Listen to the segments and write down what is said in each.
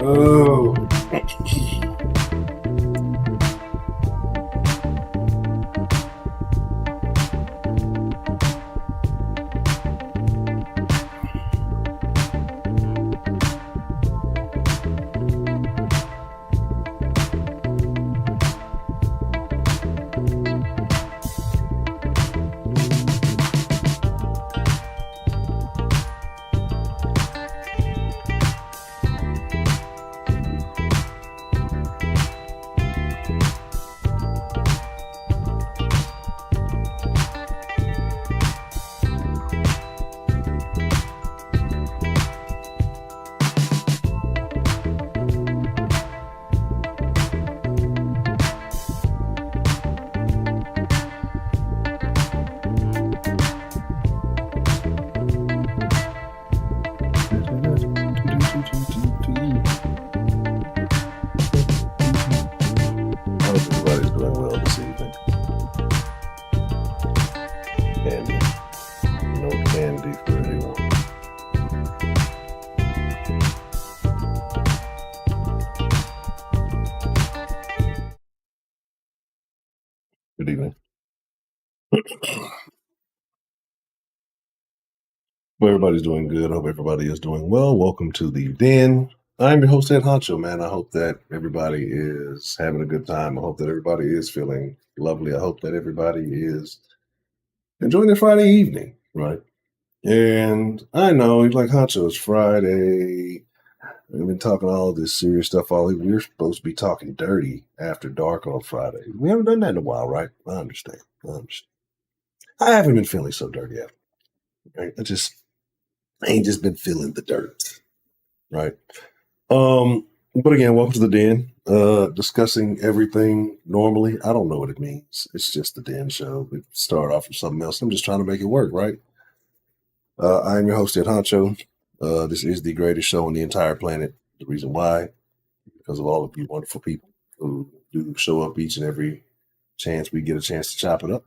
Oh. I hope everybody's doing well this evening. Candy. No candy for anyone. Good evening. Well, everybody's doing good. I hope everybody is doing well. Welcome to the Den. I'm your host, Ed Honcho, man. I hope that everybody is having a good time. I hope that everybody is feeling lovely. I hope that everybody is enjoying their Friday evening, right? And I know, like Honcho, it's Friday. We've been talking all this serious stuff all week. We're supposed to be talking dirty after dark on Friday. We haven't done that in a while, right? I understand. I haven't been feeling so dirty yet. Right? I ain't just been feeling the dirt, right? But again, welcome to the Den. Discussing everything normally. I don't know what it means. It's just the Den show. We start off with something else. I'm just trying to make it work, right? I am your host, Ed Honcho. This is the greatest show on the entire planet. The reason why, because of all of you wonderful people who do show up each and every chance we get a chance to chop it up.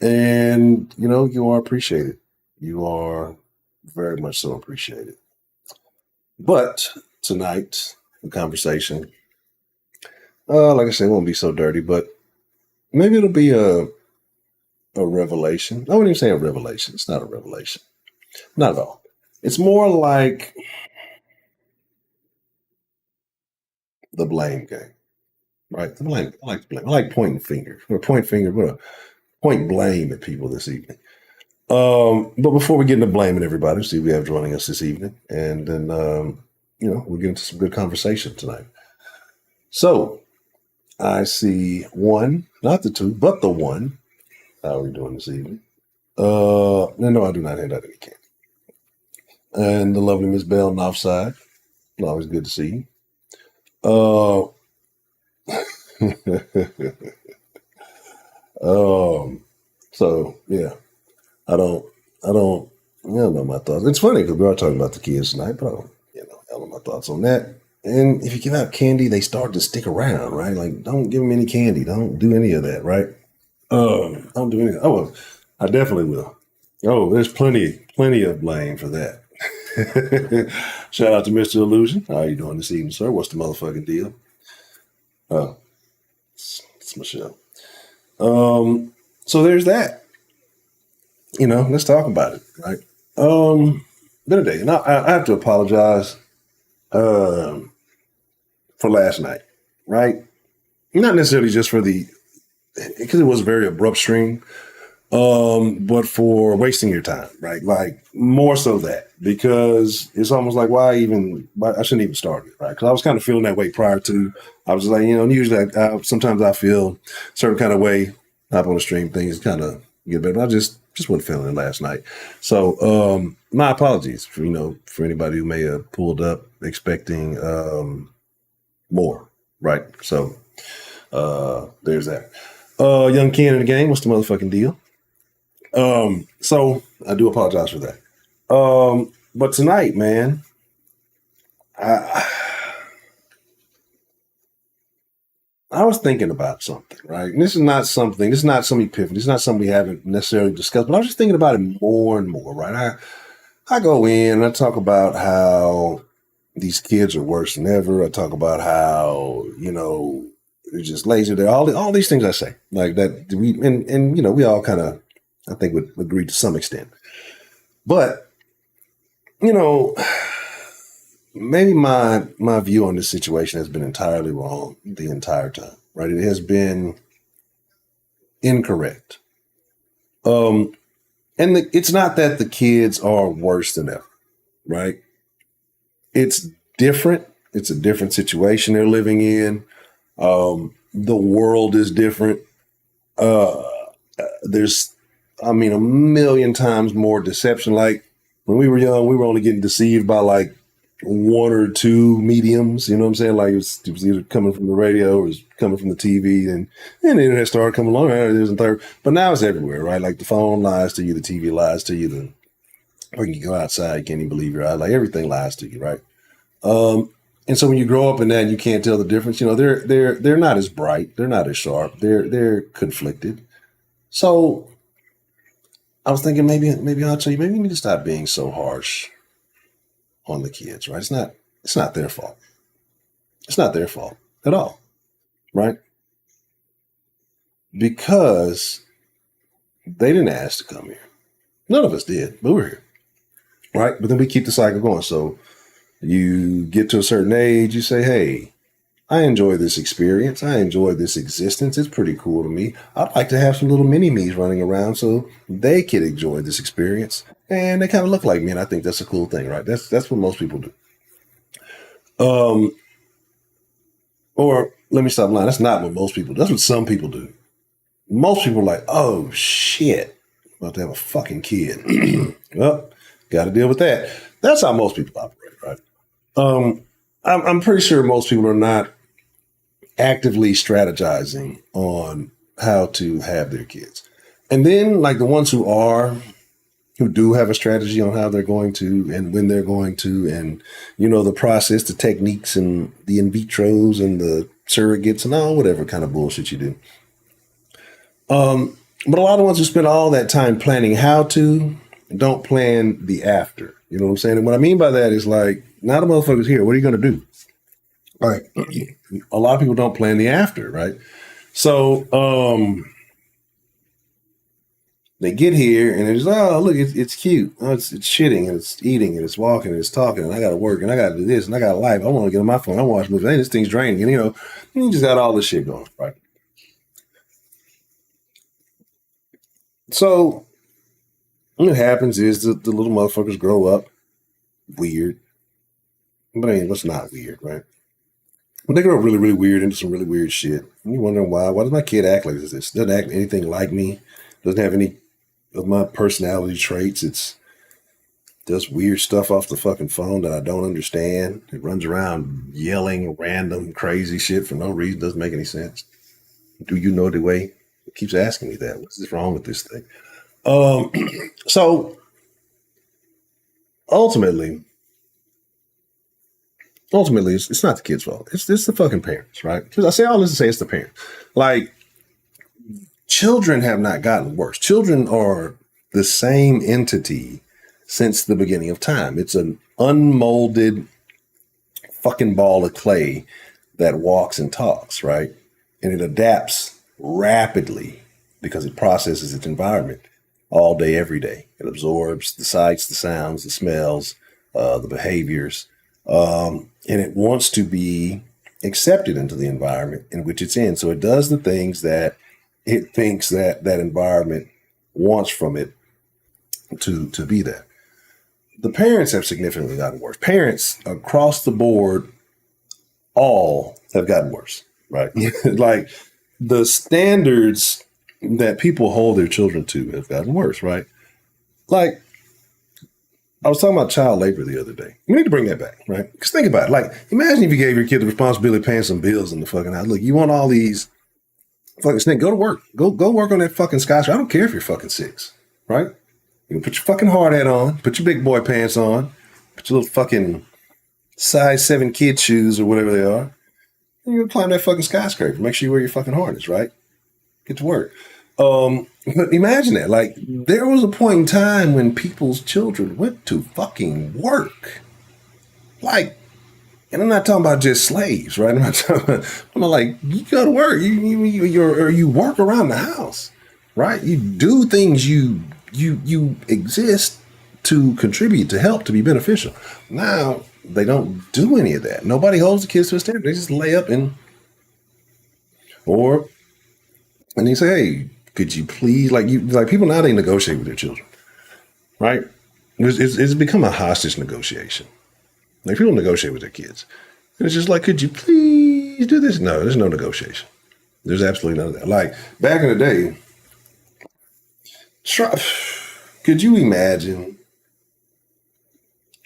And, you are appreciated. You are very much so appreciated. But tonight, the conversation, like I said, it won't be so dirty, but maybe it'll be a revelation. I wouldn't even say a revelation. It's not a revelation. Not at all. It's more like the blame game, right? The blame. I like the blame. I like pointing fingers. We're point blame at people this evening. But before we get into blaming everybody, see we have joining us this evening, and then we'll get into some good conversation tonight. So I see one, not the two, but the one. How are we doing this evening? No, I do not hand out any candy. And the lovely Miss Bell on the offside. Always good to see you. So yeah, I don't know my thoughts. It's funny because we are talking about the kids tonight, but I don't know my thoughts on that. And if you give out candy, they start to stick around, right? Like, don't give them any candy. Don't do any of that, right? Don't do anything. Oh, well, I definitely will. Oh, there's plenty of blame for that. Shout out to Mr. Illusion. How are you doing this evening, sir? What's the motherfucking deal? Oh, it's Michelle. So there's that. Let's talk about it, right? Been a day, and I have to apologize for last night, right? Not necessarily just because it was a very abrupt stream, but for wasting your time, right? Like more so that, because it's almost like why I shouldn't even start it, right? Because I was kind of feeling that way prior to. I was just like, usually sometimes I feel a certain kind of way. Hop on the stream, things kind of get better. But I just wasn't feeling it last night. So my apologies for anybody who may have pulled up expecting more, right? So there's that. Young Ken in the game, what's the motherfucking deal? So I do apologize for that. But tonight, man, I was thinking about something, right? And this is not some epiphany. It's not something we haven't necessarily discussed, but I was just thinking about it more and more, right? I go in and I talk about how these kids are worse than ever. I talk about how, they're just lazy. They're all these things I say like that. We all kind of, I think, would agree to some extent. But, you know, maybe my view on this situation has been entirely wrong the entire time, right? It has been incorrect. And it's not that the kids are worse than ever, right? It's different. It's a different situation they're living in. The world is different. There's, a million times more deception. Like when we were young, we were only getting deceived by like one or two mediums. You know what I'm saying? Like it was either coming from the radio or it was coming from the TV, and the internet started coming along. There's a third, but now it's everywhere, right? Like the phone lies to you, the TV lies to you, or you go outside, you can't even believe your eyes. Like everything lies to you, right? And so when you grow up in that, and you can't tell the difference. They're not as bright, they're not as sharp, they're conflicted. So I was thinking maybe I'll tell you, maybe you need to stop being so harsh on the kids, right? It's not their fault. It's not their fault at all, right? Because they didn't ask to come here. None of us did, but we're here, right? But then we keep the cycle going. So you get to a certain age, you say, hey, I enjoy this experience. I enjoy this existence. It's pretty cool to me. I'd like to have some little mini-me's running around so they could enjoy this experience. And they kind of look like me, and I think that's a cool thing, right? That's what most people do. Or let me stop lying. That's not what most people do. That's what some people do. Most people are like, oh, shit, about to have a fucking kid. Well, got to deal with that. That's how most people operate, right? I'm pretty sure most people are not actively strategizing on how to have their kids. And then like the ones who do have a strategy on how they're going to and when they're going to, and, the process, the techniques and the in vitros and the surrogates and all whatever kind of bullshit you do. But a lot of ones who spend all that time planning how to don't plan the after. You know what I'm saying? And what I mean by that is like, now the motherfucker's here. What are you going to do? Right. A lot of people don't plan the after, right? So they get here and it's, oh, look, it's cute. Oh, it's shitting and it's eating and it's walking and it's talking and I got to work and I got to do this and I got a life. I want to get on my phone. I want to watch movies. Hey, this thing's draining. And, you just got all this shit going, right? So what happens is that the little motherfuckers grow up weird. But what's not weird, right? But they grow up really, really weird into some really weird shit. And you're wondering why. Why does my kid act like this? Doesn't act anything like me. Doesn't have any of my personality traits. It's does weird stuff off the fucking phone that I don't understand. It runs around yelling random crazy shit for no reason. Doesn't make any sense. Do you know the way? It keeps asking me that. What's wrong with this thing? So ultimately, it's not the kid's fault. It's the fucking parents, right? Because I say all this to say it's the parents. Like, children have not gotten worse. Children are the same entity since the beginning of time. It's an unmolded fucking ball of clay that walks and talks, right? And it adapts rapidly because it processes its environment all day, every day. It absorbs the sights, the sounds, the smells, the behaviors. And it wants to be accepted into the environment in which it's in. So it does the things that it thinks that environment wants from it to be that. The parents have significantly gotten worse. Parents across the board all have gotten worse, right? Like the standards that people hold their children to have gotten worse, right? Like, I was talking about child labor the other day. We need to bring that back, right? Because think about it. Like, imagine if you gave your kid the responsibility of paying some bills in the fucking house. Look, you want all these fucking snake, go to work. Go work on that fucking skyscraper. I don't care if you're fucking 6, right? You can put your fucking hard hat on, put your big boy pants on, put your little fucking size 7 kid shoes or whatever they are. And you're gonna climb that fucking skyscraper. Make sure you wear your fucking harness, right? Get to work. But imagine that. Like, there was a point in time when people's children went to fucking work. Like, And I'm not talking about just slaves, right? I'm not talking about, I'm like, you go to work, or you work around the house, right? You do things, you exist to contribute, to help, to be beneficial. Now they don't do any of that. Nobody holds the kids to a standard. They just lay up or and they say, hey, could you please, like people now, they negotiate with their children, right? It's become a hostage negotiation. Like people negotiate with their kids. And it's just like, could you please do this? No, there's no negotiation. There's absolutely none of that. Like back in the day, try, could you imagine?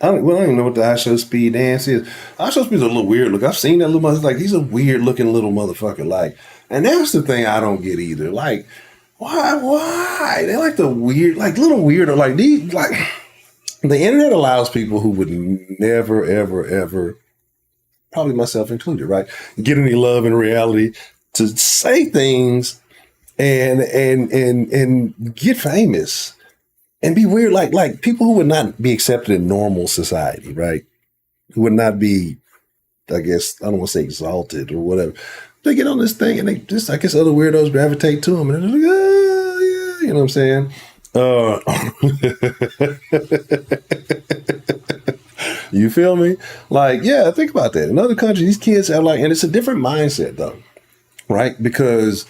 I don't even know what the I Show Speed dance is. I Show Speed's a little weird look. I've seen that little motherfucker. Like he's a weird looking little motherfucker. Like, and that's the thing I don't get either. Like, why? They like the weird, like little weirdo. Like these, like the internet allows people who would never, ever, ever, probably myself included, right, get any love in reality to say things and get famous and be weird, like people who would not be accepted in normal society, right? Who would not be, I guess, I don't want to say exalted or whatever. They get on this thing and they just, I guess, other weirdos gravitate to them and they're like, oh yeah, you know what I'm saying? You feel me? Like, yeah, think about that. In other countries, these kids have like, and it's a different mindset though, right? Because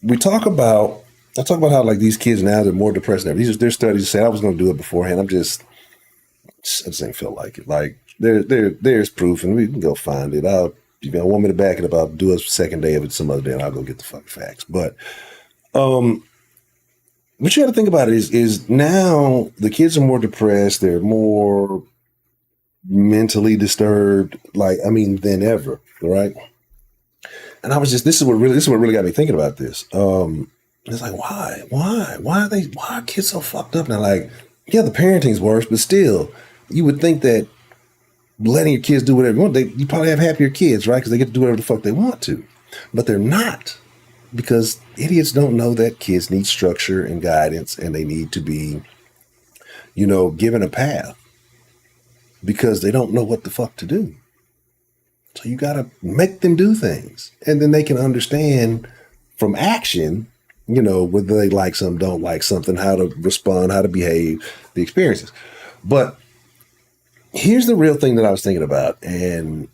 I talk about how like these kids now, they're more depressed than ever. These are their studies say I was going to do it beforehand. I just ain't feel like it. Like there's proof, and we can go find it. You want me to back it up? I'll do a second day of it some other day, and I'll go get the fucking facts. But what you got to think about is now the kids are more depressed. They're more mentally disturbed, than ever, right? And I was just, this is what really got me thinking about this. It's like, why are kids so fucked up now? Like, yeah, the parenting's worse, but still, you would think that letting your kids do whatever you want, you probably have happier kids, right? Because they get to do whatever the fuck they want to, but they're not, because idiots don't know that kids need structure and guidance, and they need to be, given a path, because they don't know what the fuck to do. So you got to make them do things, and then they can understand from action, whether they like something, don't like something, how to respond, how to behave, the experiences. But here's the real thing that I was thinking about, and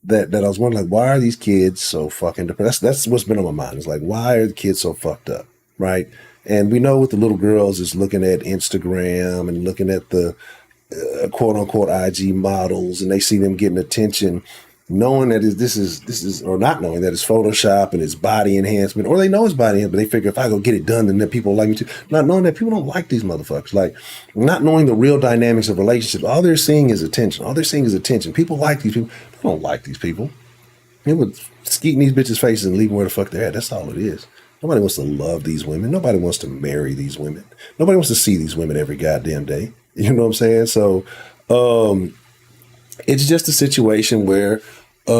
that I was wondering, like, why are these kids so fucking depressed? That's what's been on my mind. It's like, why are the kids so fucked up, right? And we know with the little girls is looking at Instagram and looking at the quote unquote IG models, and they see them getting attention, knowing that this is, or not knowing that it's Photoshop and it's body enhancement, or they know it's body enhancement, but they figure if I go get it done, then people like me too. Not knowing that people don't like these motherfuckers, like not knowing the real dynamics of relationships. All they're seeing is attention. People like these people. They don't like these people. They would skeet in these bitches' faces and leave them where the fuck they're at. That's all it is. Nobody wants to love these women. Nobody wants to marry these women. Nobody wants to see these women every goddamn day. You know what I'm saying? So it's just a situation where I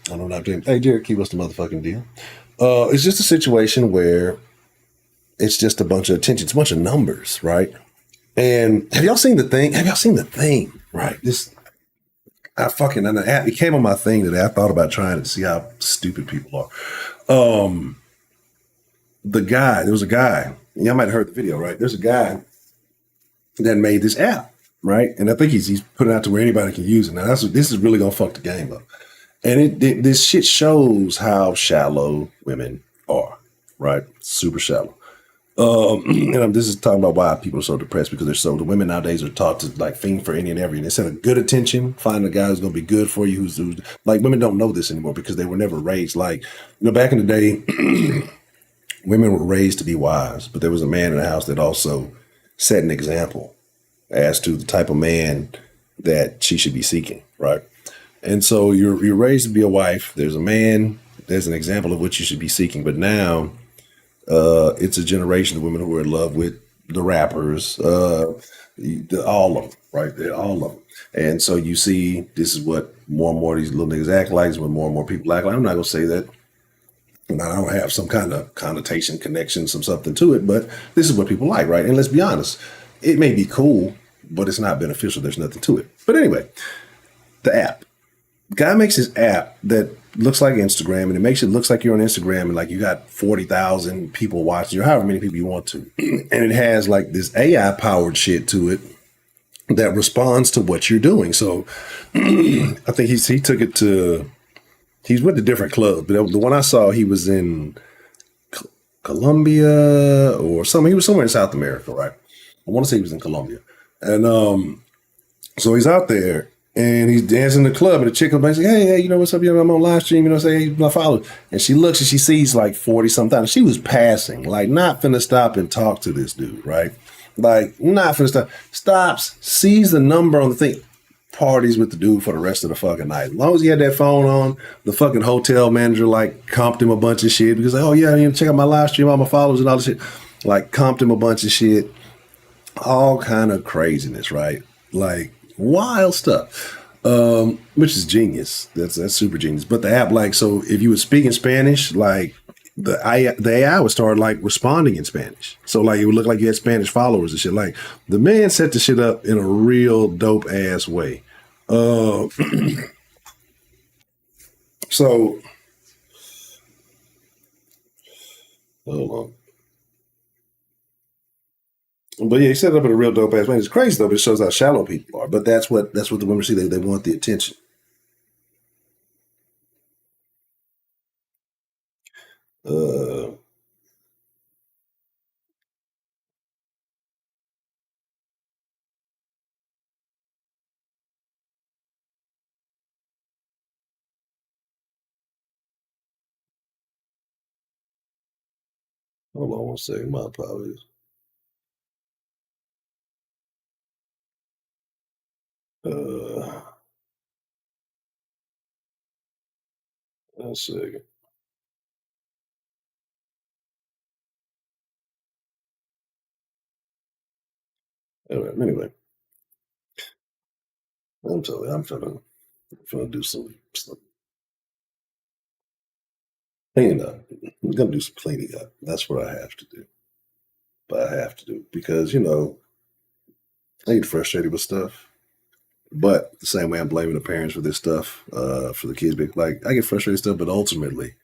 don't know. Hey, Jared, keep us the motherfucking deal. It's just a situation where it's just a bunch of attention. It's a bunch of numbers, right? And have y'all seen the thing? Right? It came on my thing today. I thought about trying to see how stupid people are. There was a guy, y'all might have heard the video, right? There's a guy that made this app, right? And I think he's put it out to where anybody can use it. Now this is really gonna fuck the game up. And this shit shows how shallow women are, right? Super shallow. And this is talking about why people are so depressed, because the women nowadays are taught to like fiend for any and every. And instead of good attention, find a guy who's gonna be good for you. Who's like, women don't know this anymore because they were never raised like, back in the day, women were raised to be wives, but there was a man in the house that also set an example as to the type of man that she should be seeking, right? And so you're raised to be a wife. There's a man. There's an example of what you should be seeking. But now it's a generation of women who are in love with the rappers, all of them, right? They're all of them. And so you see, this is what more and more these little niggas act like. Is what more and more people act like. I'm not gonna say that. And I don't have some kind of connotation, connection, something to it, but this is what people like, right? And let's be honest, it may be cool, but it's not beneficial. There's nothing to it. But anyway, The app. Guy makes his app that looks like Instagram, and it makes it looks like you're on Instagram, and like you got 40,000 people watching, or however many people you want to, and it has like this AI powered shit to it that responds to what you're doing. So I think he took it to. He's went to different clubs, but the one I saw, he was in Colombia or something. He was somewhere in South America, right? I want to say he was in Colombia, and so he's out there. And he's dancing in the club, and the chick comes by and says, hey, you know, what's up? You know, I'm on live stream, you know, say, hey, my follower. And she looks and she sees like 40 something. She was passing, like not finna stop and talk to this dude, right? Like not finna stop. Stops, sees the number on the thing, parties with the dude for the rest of the fucking night. As long as he had that phone on, the fucking hotel manager like comped him a bunch of shit because like, oh yeah, you know, check out my live stream, all my followers and all this shit. Like comped him a bunch of shit. All kind of craziness, right? Like, wild stuff, which is genius. That's super genius. But the app, like, so if you were speaking Spanish, like the AI would start like responding in Spanish. So like it would look like you had Spanish followers and shit. Like the man set the shit up in a real dope ass way. So hold on. But yeah, he set it up in a real dope ass way. It's crazy though, but it shows how shallow people are. But that's what the women see. They want the attention. Hold on one second. My apologies. Uh, one second. All right. Anyway, I'm telling you, I'm trying to do some cleaning up. I'm gonna do some cleaning up. That's what I have to do. But I have to do because you know I get frustrated with stuff. But the same way I'm blaming the parents for this stuff, for the kids, like I get frustrated with stuff, but ultimately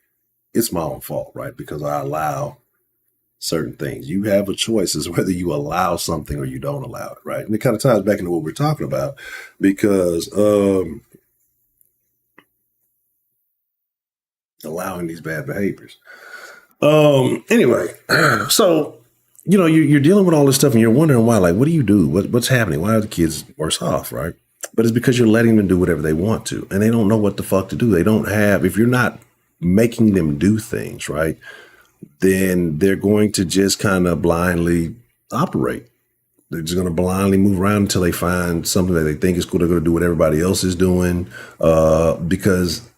it's my own fault, right? Because I allow certain things. You have a choice as whether you allow something or you don't allow it, right? And it kind of ties back into what we're talking about because allowing these bad behaviors. Anyway, so you know you're dealing with all this stuff and you're wondering why. Like, what do you do? What's happening? Why are the kids worse off, right? But it's because you're letting them do whatever they want to, and they don't know what the fuck to do. They don't have. If you're not making them do things, right, then they're going to just kind of blindly operate. They're just going to blindly move around until they find something that they think is cool. They're going to do what everybody else is doing because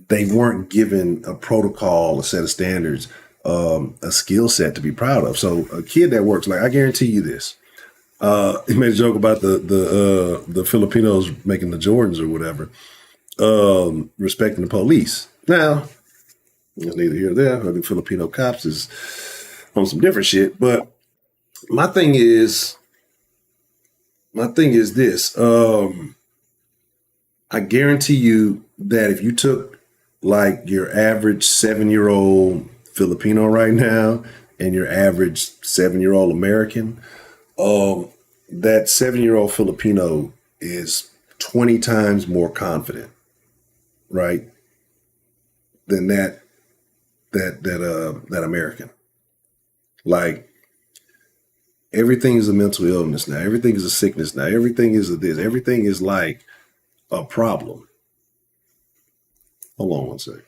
they weren't given a protocol, a set of standards, a skill set to be proud of. So a kid that works, like I guarantee you this. He made a joke about the Filipinos making the Jordans or whatever, respecting the police. Now, it's neither here nor there. I think Filipino cops is on some different shit. But my thing is this. I guarantee you that if you took like your average 7-year-old Filipino right now and your average 7-year-old American, that 7-year-old Filipino is 20 times more confident, right, than that American. Like everything is a mental illness now. Everything is a sickness now. Everything is a this. Everything is like a problem. Hold on one second.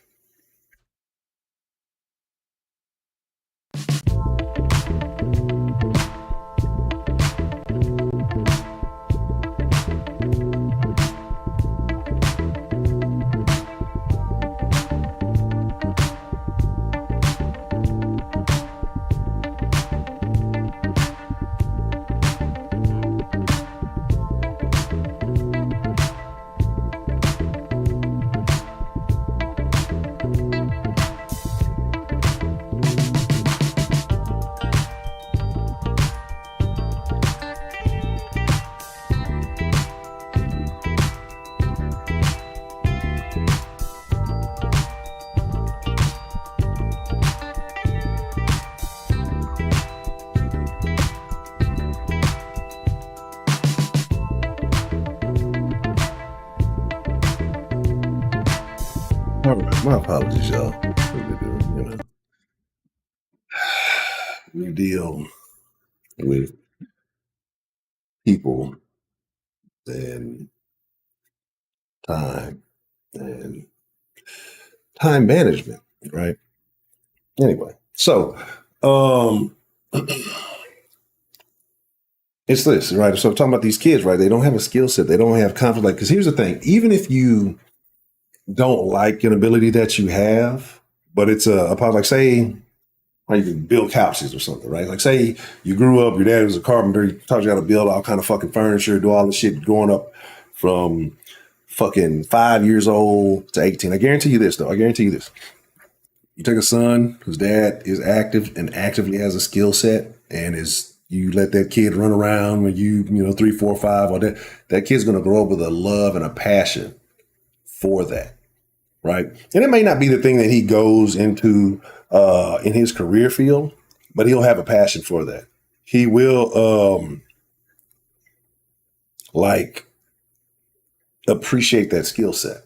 All right, my apologies, y'all. What we do, we deal with people and time and time management, right? Anyway, so um it's this, right? So I'm talking about these kids, right? They don't have a skill set, they don't have confidence. Like, because here's the thing, even if you don't like an ability that you have, but it's a part like say like you can build couches or something, right? Like say you grew up, your dad was a carpenter, he taught you how to build all kind of fucking furniture, do all the shit growing up from fucking 5 years old to 18. I guarantee you this though. I guarantee you this. You take a son whose dad is active and actively has a skill set and is you let that kid run around when you 3, 4, 5, or that kid's gonna grow up with a love and a passion for that. Right. And it may not be the thing that he goes into in his career field, but he'll have a passion for that. He will like appreciate that skill set.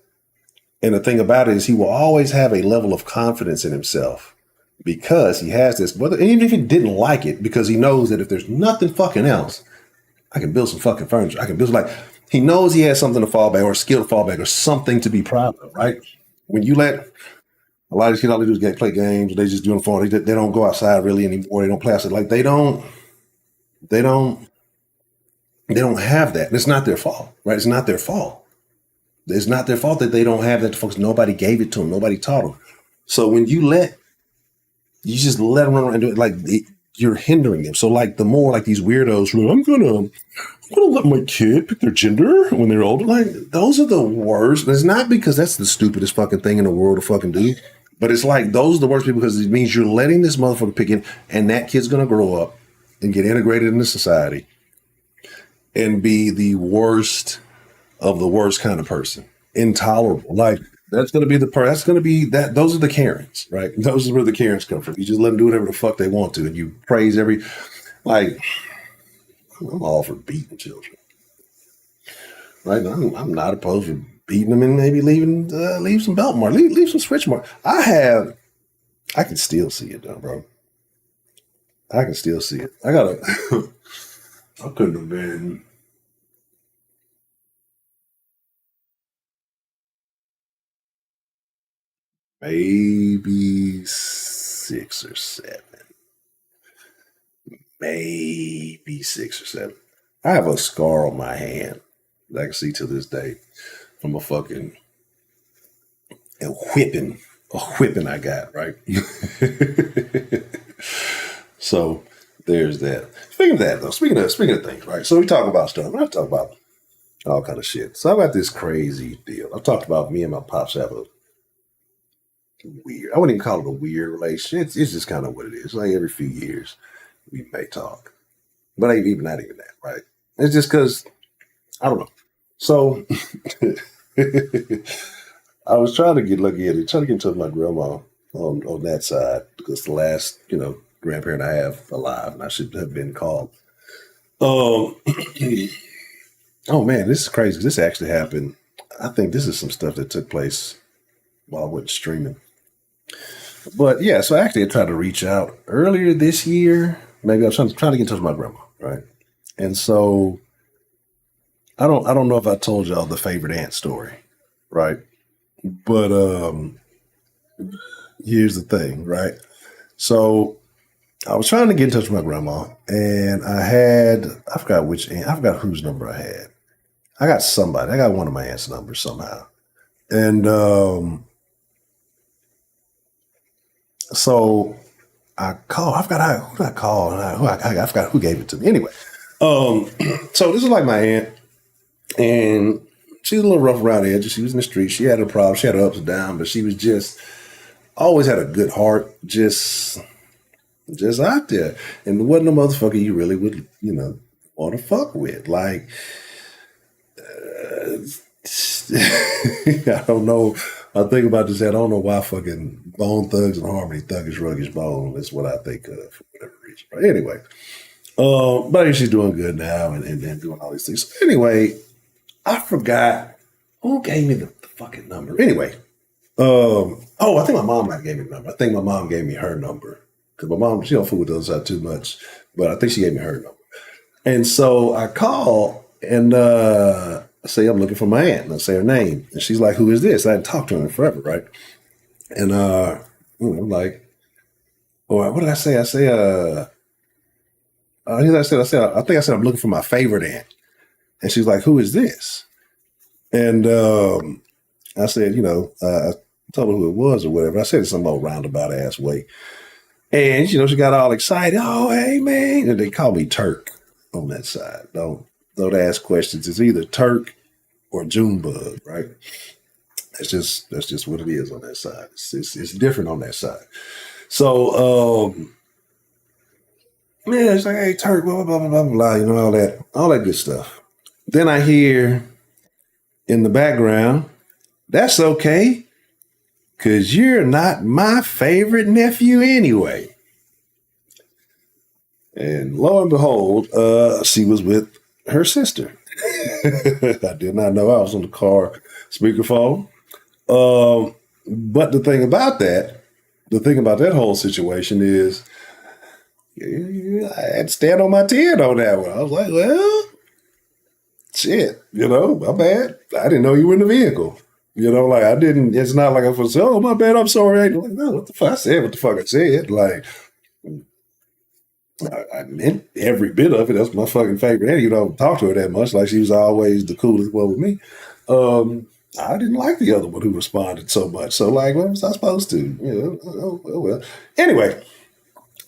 And the thing about it is he will always have a level of confidence in himself because he has this, whether even if he didn't like it, because he knows that if there's nothing fucking else, I can build some fucking furniture. I can build like he knows he has something to fall back or a skill to fall back or something to be proud of, right? When you let a lot of these kids, all they do is play games. They just doing the phone. They don't go outside really anymore. They don't play outside. Like they don't have that. And it's not their fault, right? It's not their fault. It's not their fault that they don't have that. Folks, nobody gave it to them. Nobody taught them. So when you just let them run around and do it, like you're hindering them. So like the more like these weirdos, I'm gonna let my kid pick their gender when they're older. Like those are the worst. And it's not because that's the stupidest fucking thing in the world to fucking do. But it's like those are the worst people because it means you're letting this motherfucker pick in, and that kid's gonna grow up and get integrated into society and be the worst of the worst kind of person. Intolerable. Like that's gonna be that's gonna be that those are the Karens, right? Those are where the Karens come from. You just let them do whatever the fuck they want to, and you praise every like I'm all for beating children. Right? I'm not opposed to beating them and maybe leave some belt mark, leave some switch mark. I can still see it though, bro. I can still see it. I couldn't have been maybe 6 or 7. Maybe 6 or 7. I have a scar on my hand that I can see to this day from a whipping I got, right? So there's that. Speaking of that, though, speaking of things, right? So we talk about stuff. I talk about all kind of shit. So I got this crazy deal. I talked about me and my pops have a weird. I wouldn't even call it a weird relationship. It's just kind of what it is. Like every few years we may talk, but even not even that, right? It's just because I don't know. So I was trying to get lucky at it, trying to get in touch with my grandma on that side because the last, grandparent I have alive, and I should have been called. Um, oh man, this is crazy. This actually happened. I think this is some stuff that took place while I wasn't streaming. But yeah, so actually I tried to reach out earlier this year. Maybe I was trying to get in touch with my grandma, right? And so I don't know if I told y'all the favorite aunt story, right? But here's the thing, right? So I was trying to get in touch with my grandma, and I forgot which aunt, I forgot whose number I had. I got one of my aunt's numbers somehow. And so I called, I forgot who did I call, and I forgot who gave it to me. Anyway, so this is like my aunt, and she's a little rough around the edges. She was in the street. She had her problems. She had her ups and downs, but she was just always had a good heart. Just out there. And wasn't a motherfucker you really would, want to fuck with. Like, I don't know. I think about this. I don't know why fucking Bone Thugs and Harmony, Thuggish, Ruggish Bone. That's what I think of for whatever reason. But anyway, but she's doing good now and doing all these things. So anyway, I forgot who gave me the fucking number. Anyway, Oh, I think my mom might gave me the number. I think my mom gave me her number because my mom, she don't fool with those out too much, but I think she gave me her number. And so I call and I say I'm looking for my aunt, and I say her name, and she's like, "Who is this?" I hadn't talked to her in forever, right? And I'm like, "Oh, what did I say?" I say, I think I said I'm looking for my favorite aunt, and she's like, "Who is this?" And I said, I told her who it was or whatever. I said it some old roundabout ass way. And, she got all excited. Oh, hey, man. And they call me Turk on that side. Don't ask questions. It's either Turk or Junebug, right? That's just what it is on that side. It's different on that side. So, man, it's like, hey, Turk, blah, blah, blah, blah, blah, all that good stuff. Then I hear in the background, that's okay, because you're not my favorite nephew anyway. And lo and behold, she was with her sister. I did not know I was on the car speakerphone. But the thing about that whole situation is, I had to stand on my 10 on that one. I was like, well, shit, my bad. I didn't know you were in the vehicle. Like I didn't, it's not like I was saying, oh, my bad, I'm sorry. Like, no, what the fuck? I said what the fuck I said. Like, I meant every bit of it. That's my fucking favorite. And you don't talk to her that much. Like she was always the coolest one with me. I didn't like the other one who responded so much. So like, what was I supposed to? Oh well. Anyway,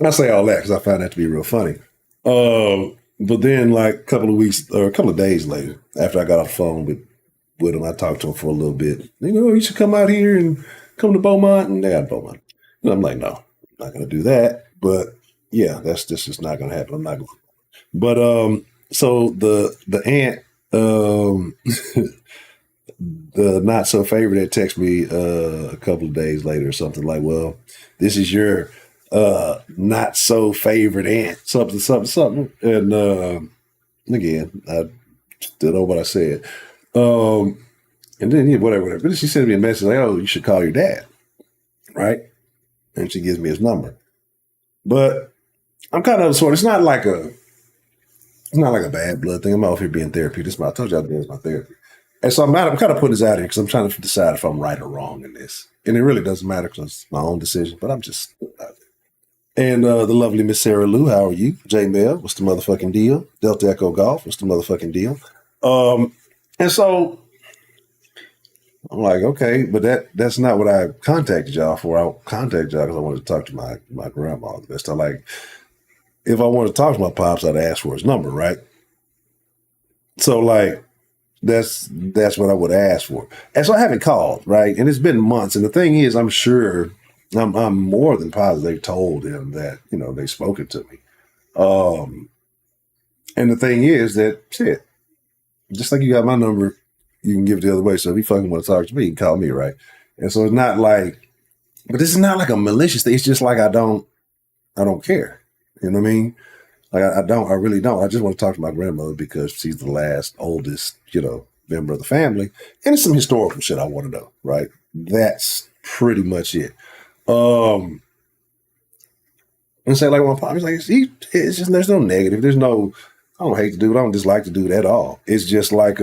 I say all that because I found that to be real funny. But then like a couple of weeks or a couple of days later, after I got off the phone with him, I talked to him for a little bit. You should come out here and come to Beaumont, and they got Beaumont. And I'm like, no, I'm not going to do that. But yeah, that's just not going to happen. I'm not going. But so the aunt, the not so favorite that texted me a couple of days later or something like, well, this is your not so favorite aunt, something, something, something. And again, I still know what I said. And then yeah, whatever. But then she sent me a message like, oh, you should call your dad, right? And she gives me his number. But I'm kind of sort. It's not like a bad blood thing. I'm out here being therapy. I told you this is my therapy. And so I'm kind of putting this out here because I'm trying to decide if I'm right or wrong in this. And it really doesn't matter because it's my own decision, but I'm just out there. And the lovely Miss Sarah Lou, how are you? J Mel, what's the motherfucking deal? Delta Echo Golf, what's the motherfucking deal? And so I'm like, okay, but that's not what I contacted y'all for. I contacted y'all because I wanted to talk to my grandma. That's not like, if I wanted to talk to my pops, I'd ask for his number, right? So like, that's what I would ask for. And so I haven't called, right? And it's been months. And the thing is, I'm sure, I'm more than positive they told him that, they spoken to me. And the thing is that, shit, just like you got my number, you can give it the other way. So if you fucking want to talk to me, you can call me, right? And so it's not like, but this is not like a malicious thing. It's just like I don't care. You know what I mean? Like I really don't. I just want to talk to my grandmother because she's the last oldest, member of the family. And it's some historical shit I want to know, right? That's pretty much it. And say like my pop, he's like, it's just, there's no negative. There's no, I don't hate the dude. I don't dislike the dude at all. It's just like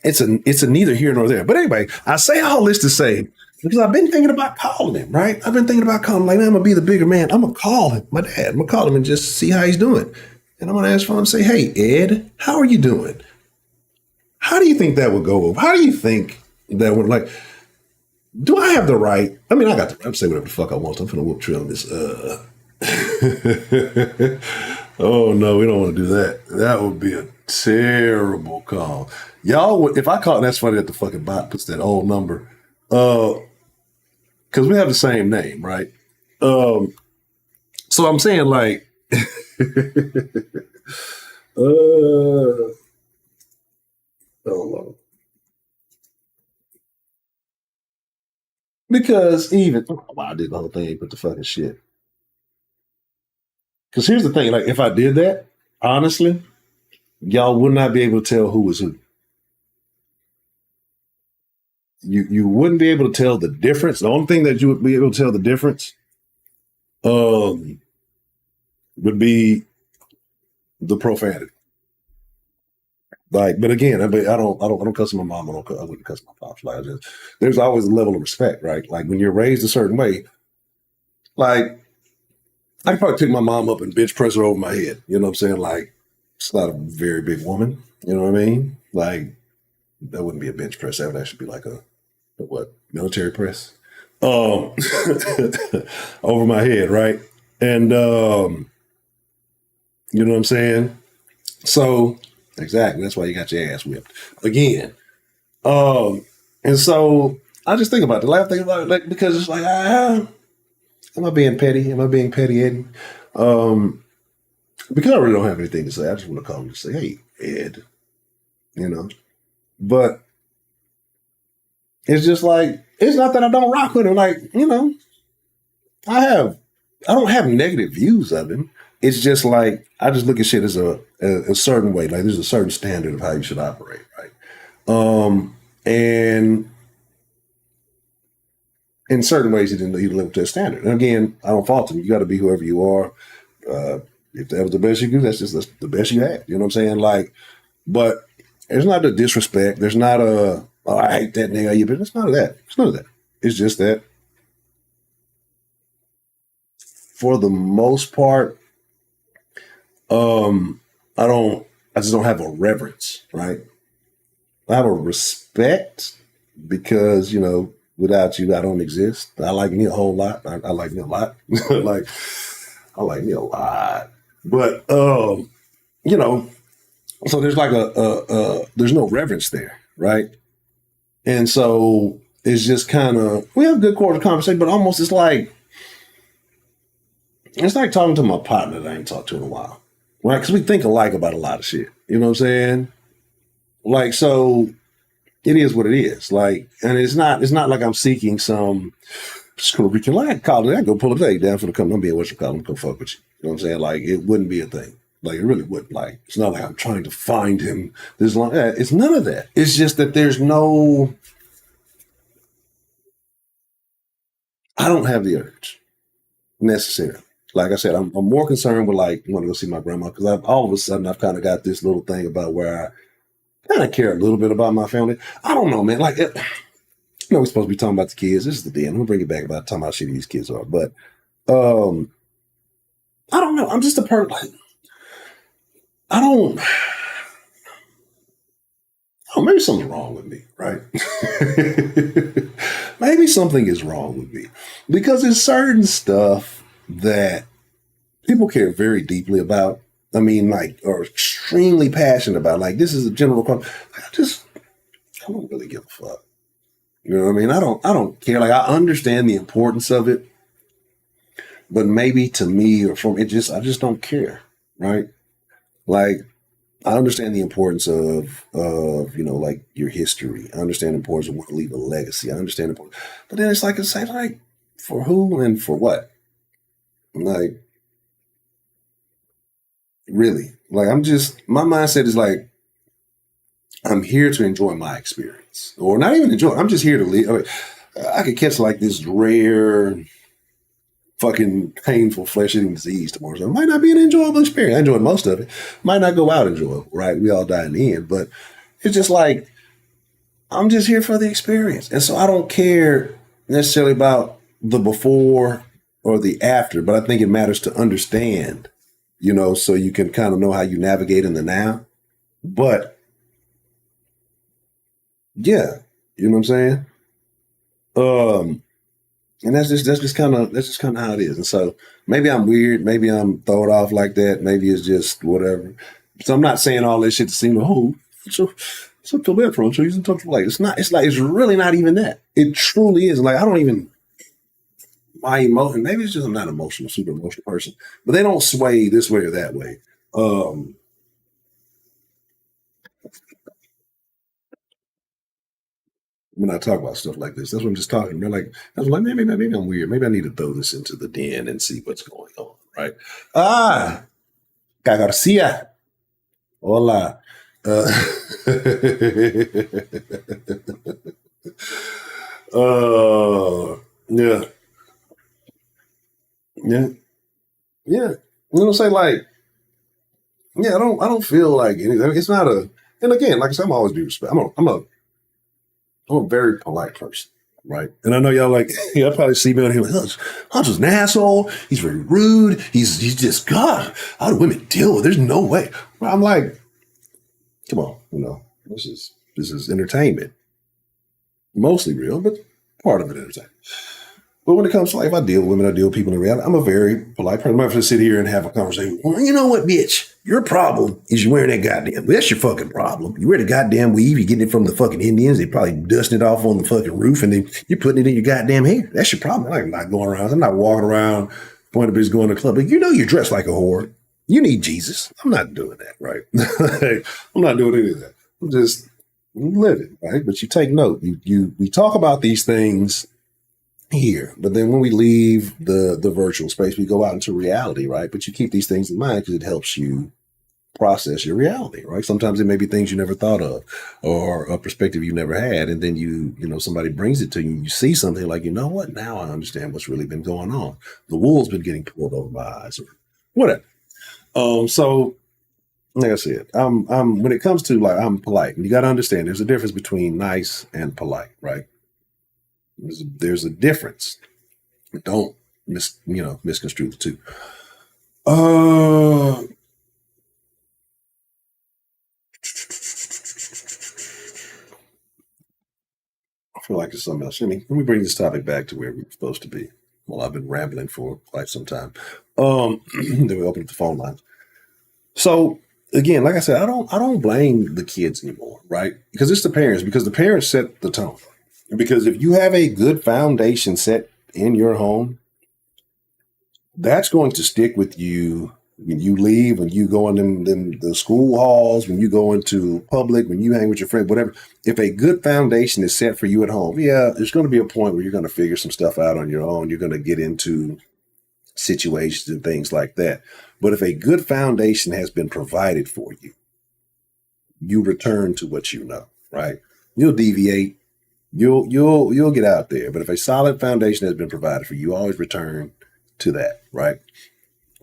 it's a neither here nor there. But anyway, I say all this to say, because I've been thinking about calling him, right? I've been thinking about calling him. Like, man, I'm going to be the bigger man. I'm going to call him, my dad. I'm going to call him and just see how he's doing. And I'm going to ask for him and say, hey, Ed, how are you doing? How do you think that would go over? How do you think that would, like, do I have the right? I mean, I got the right to say whatever the fuck I want. I'm going to whoop trail on this. Oh, no, we don't want to do that. That would be a terrible call. Y'all would, if I call, and that's funny that the fucking bot puts that old number. Because we have the same name, right? So I'm saying like, oh Lord. Because even I did the whole thing, put the fucking shit. Because here's the thing, like if I did that, honestly, y'all would not be able to tell who was who. you wouldn't be able to tell the difference. The only thing that you would be able to tell the difference um, would be the profanity. Like, but again, I don't cuss my mom. I wouldn't cuss my pops. Like, there's always a level of respect, right? Like when you're raised a certain way, like I could probably pick my mom up and bench press her over my head. You know what I'm saying? Like, it's not a very big woman. You know what I mean? Like, that wouldn't be a bench press. That would actually be like a what, military press? Um, over my head, right? And you know what I'm saying? So exactly, that's why you got your ass whipped again. Um, and so I just think about the last thing about it, like, because it's like, am I being petty? Am I being petty, Eddie? Um, because I really don't have anything to say. I just want to call him and say, hey, Ed, you know. But it's just like, it's not that I don't rock with him. Like, I don't have negative views of him. It's just like, I just look at shit as a certain way. Like, there's a certain standard of how you should operate, right? And in certain ways, he didn't live up to a standard. And again, I don't fault him. You got to be whoever you are. Uh, if that was the best you could, that's the best you had. You know what I'm saying? Like, but there's not a disrespect. There's not oh, I hate that nigga. But it's none of that. It's none of that. It's just that for the most part, um, I just don't have a reverence, right? I have a respect because, without you, I don't exist. I like me a whole lot. I like me a lot. Like, I like me a lot. But, you know, so there's like there's no reverence there, right? And so it's just kind of, we have good quarter conversation, but almost it's like talking to my partner that I ain't talked to in a while, right? Because we think alike about a lot of shit. You know what I'm saying? Like, so it is what it is. Like, and it's not like I'm seeking some curriculum. Like, I call it, I go pull a thing down for the company. I'm being what you call them, go fuck with you. You know what I'm saying? Like, it wouldn't be a thing. Like, it really wouldn't. Like, it's not like I'm trying to find him this long. It's none of that. It's just that I don't have the urge necessarily. Like I said, I'm more concerned with like want to go see my grandma because all of a sudden I've kind of got this little thing about where I kind of care a little bit about my family. I don't know, man. Like, we're supposed to be talking about the kids. This is the den. I'm gonna bring it back about talking about how shitty these kids are. But um, I don't know. I'm just a person. Like, I don't. Oh, maybe something's wrong with me, right? Maybe something is wrong with me because there's certain stuff that people care very deeply about. I mean, like, are extremely passionate about. Like, this is a general question. I don't really give a fuck. You know what I mean? I don't care. Like, I understand the importance of it, but maybe to me or from it, I just don't care, right? Like, I understand the importance of like your history. I understand the importance of wanting to leave a legacy. I understand the importance, but then it's like it's like for who and for what? Like, really? Like, my mindset is like I'm here to enjoy my experience, or not even enjoy. I'm just here to live. I mean, I could catch like this rare, fucking painful flesh-eating disease tomorrow. So it might not be an enjoyable experience. I enjoyed most of it. Might not go out enjoyable, right? We all die in the end, but it's just like I'm just here for the experience, and so I don't care necessarily about the before or the after. But I think it matters to understand, so you can kind of know how you navigate in the now. But yeah, you know what I'm saying. Um, and that's just kind of how it is. And so maybe I'm weird, maybe I'm thrown off like that, maybe it's just whatever. So I'm not saying all this shit to seem so so to live from so you can talk like it's not. It's like it's really not even that. It truly is. Like I don't even my emotion. Maybe it's just I'm not emotional, super emotional person, but they don't sway this way or that way. Um, when I talk about stuff like this, that's what I'm just talking. They're like, I was like, maybe I'm weird. Maybe I need to throw this into the den and see what's going on. Right? Ah, Garcia. Hola. Uh, Yeah, yeah, yeah. You know what I'm saying? Like, yeah, I don't feel like it's not a. And again, like I said, I'm always be respect. I'm a very polite person, right? And I know y'all like, y'all probably see me on here like, Hunter's an asshole. He's very rude. He's just God. How do women deal with? There's no way. Well, I'm like, come on, this is entertainment, mostly real, but part of it entertainment. But when it comes to like, if I deal with women, I deal with people in reality. I'm a very polite person. I'm not going to sit here and have a conversation. Well, you know what, bitch? Your problem is you wearing that goddamn. That's your fucking problem. You wear the goddamn weave. You're getting it from the fucking Indians. They probably dusting it off on the fucking roof, and then you're putting it in your goddamn hair. That's your problem. I'm not going around. I'm not walking around pointing at bitches going to the club. But you know you're dressed like a whore. You need Jesus. I'm not doing that, right? I'm not doing any of that. I'm just living, right? But you take note. We talk about these things here, but then when we leave the virtual space, we go out into reality, right? But you keep these things in mind because it helps you process your reality, right? Sometimes it may be things you never thought of or a perspective you never had, and then somebody brings it to you, you see something like, you know what, now I understand what's really been going on. The wool's been getting pulled over my eyes or whatever. So like I said, I'm when it comes to like, I'm polite, and you got to understand there's a difference between nice and polite, right? There's a difference. Don't misconstrue the two. I feel like it's something else. Let me bring this topic back to where we're supposed to be. Well, I've been rambling for quite some time. Then we open up the phone lines. So again, like I said, I don't blame the kids anymore, right? Because it's the parents, because the parents set the tone. Because if you have a good foundation set in your home, that's going to stick with you when you leave, when you go in the school halls, when you go into public, when you hang with your friends, whatever. If a good foundation is set for you at home, yeah, there's going to be a point where you're going to figure some stuff out on your own. You're going to get into situations and things like that. But if a good foundation has been provided for you, you return to what you know, right? You'll deviate, you'll get out there. But if a solid foundation has been provided for you, you always return to that, right?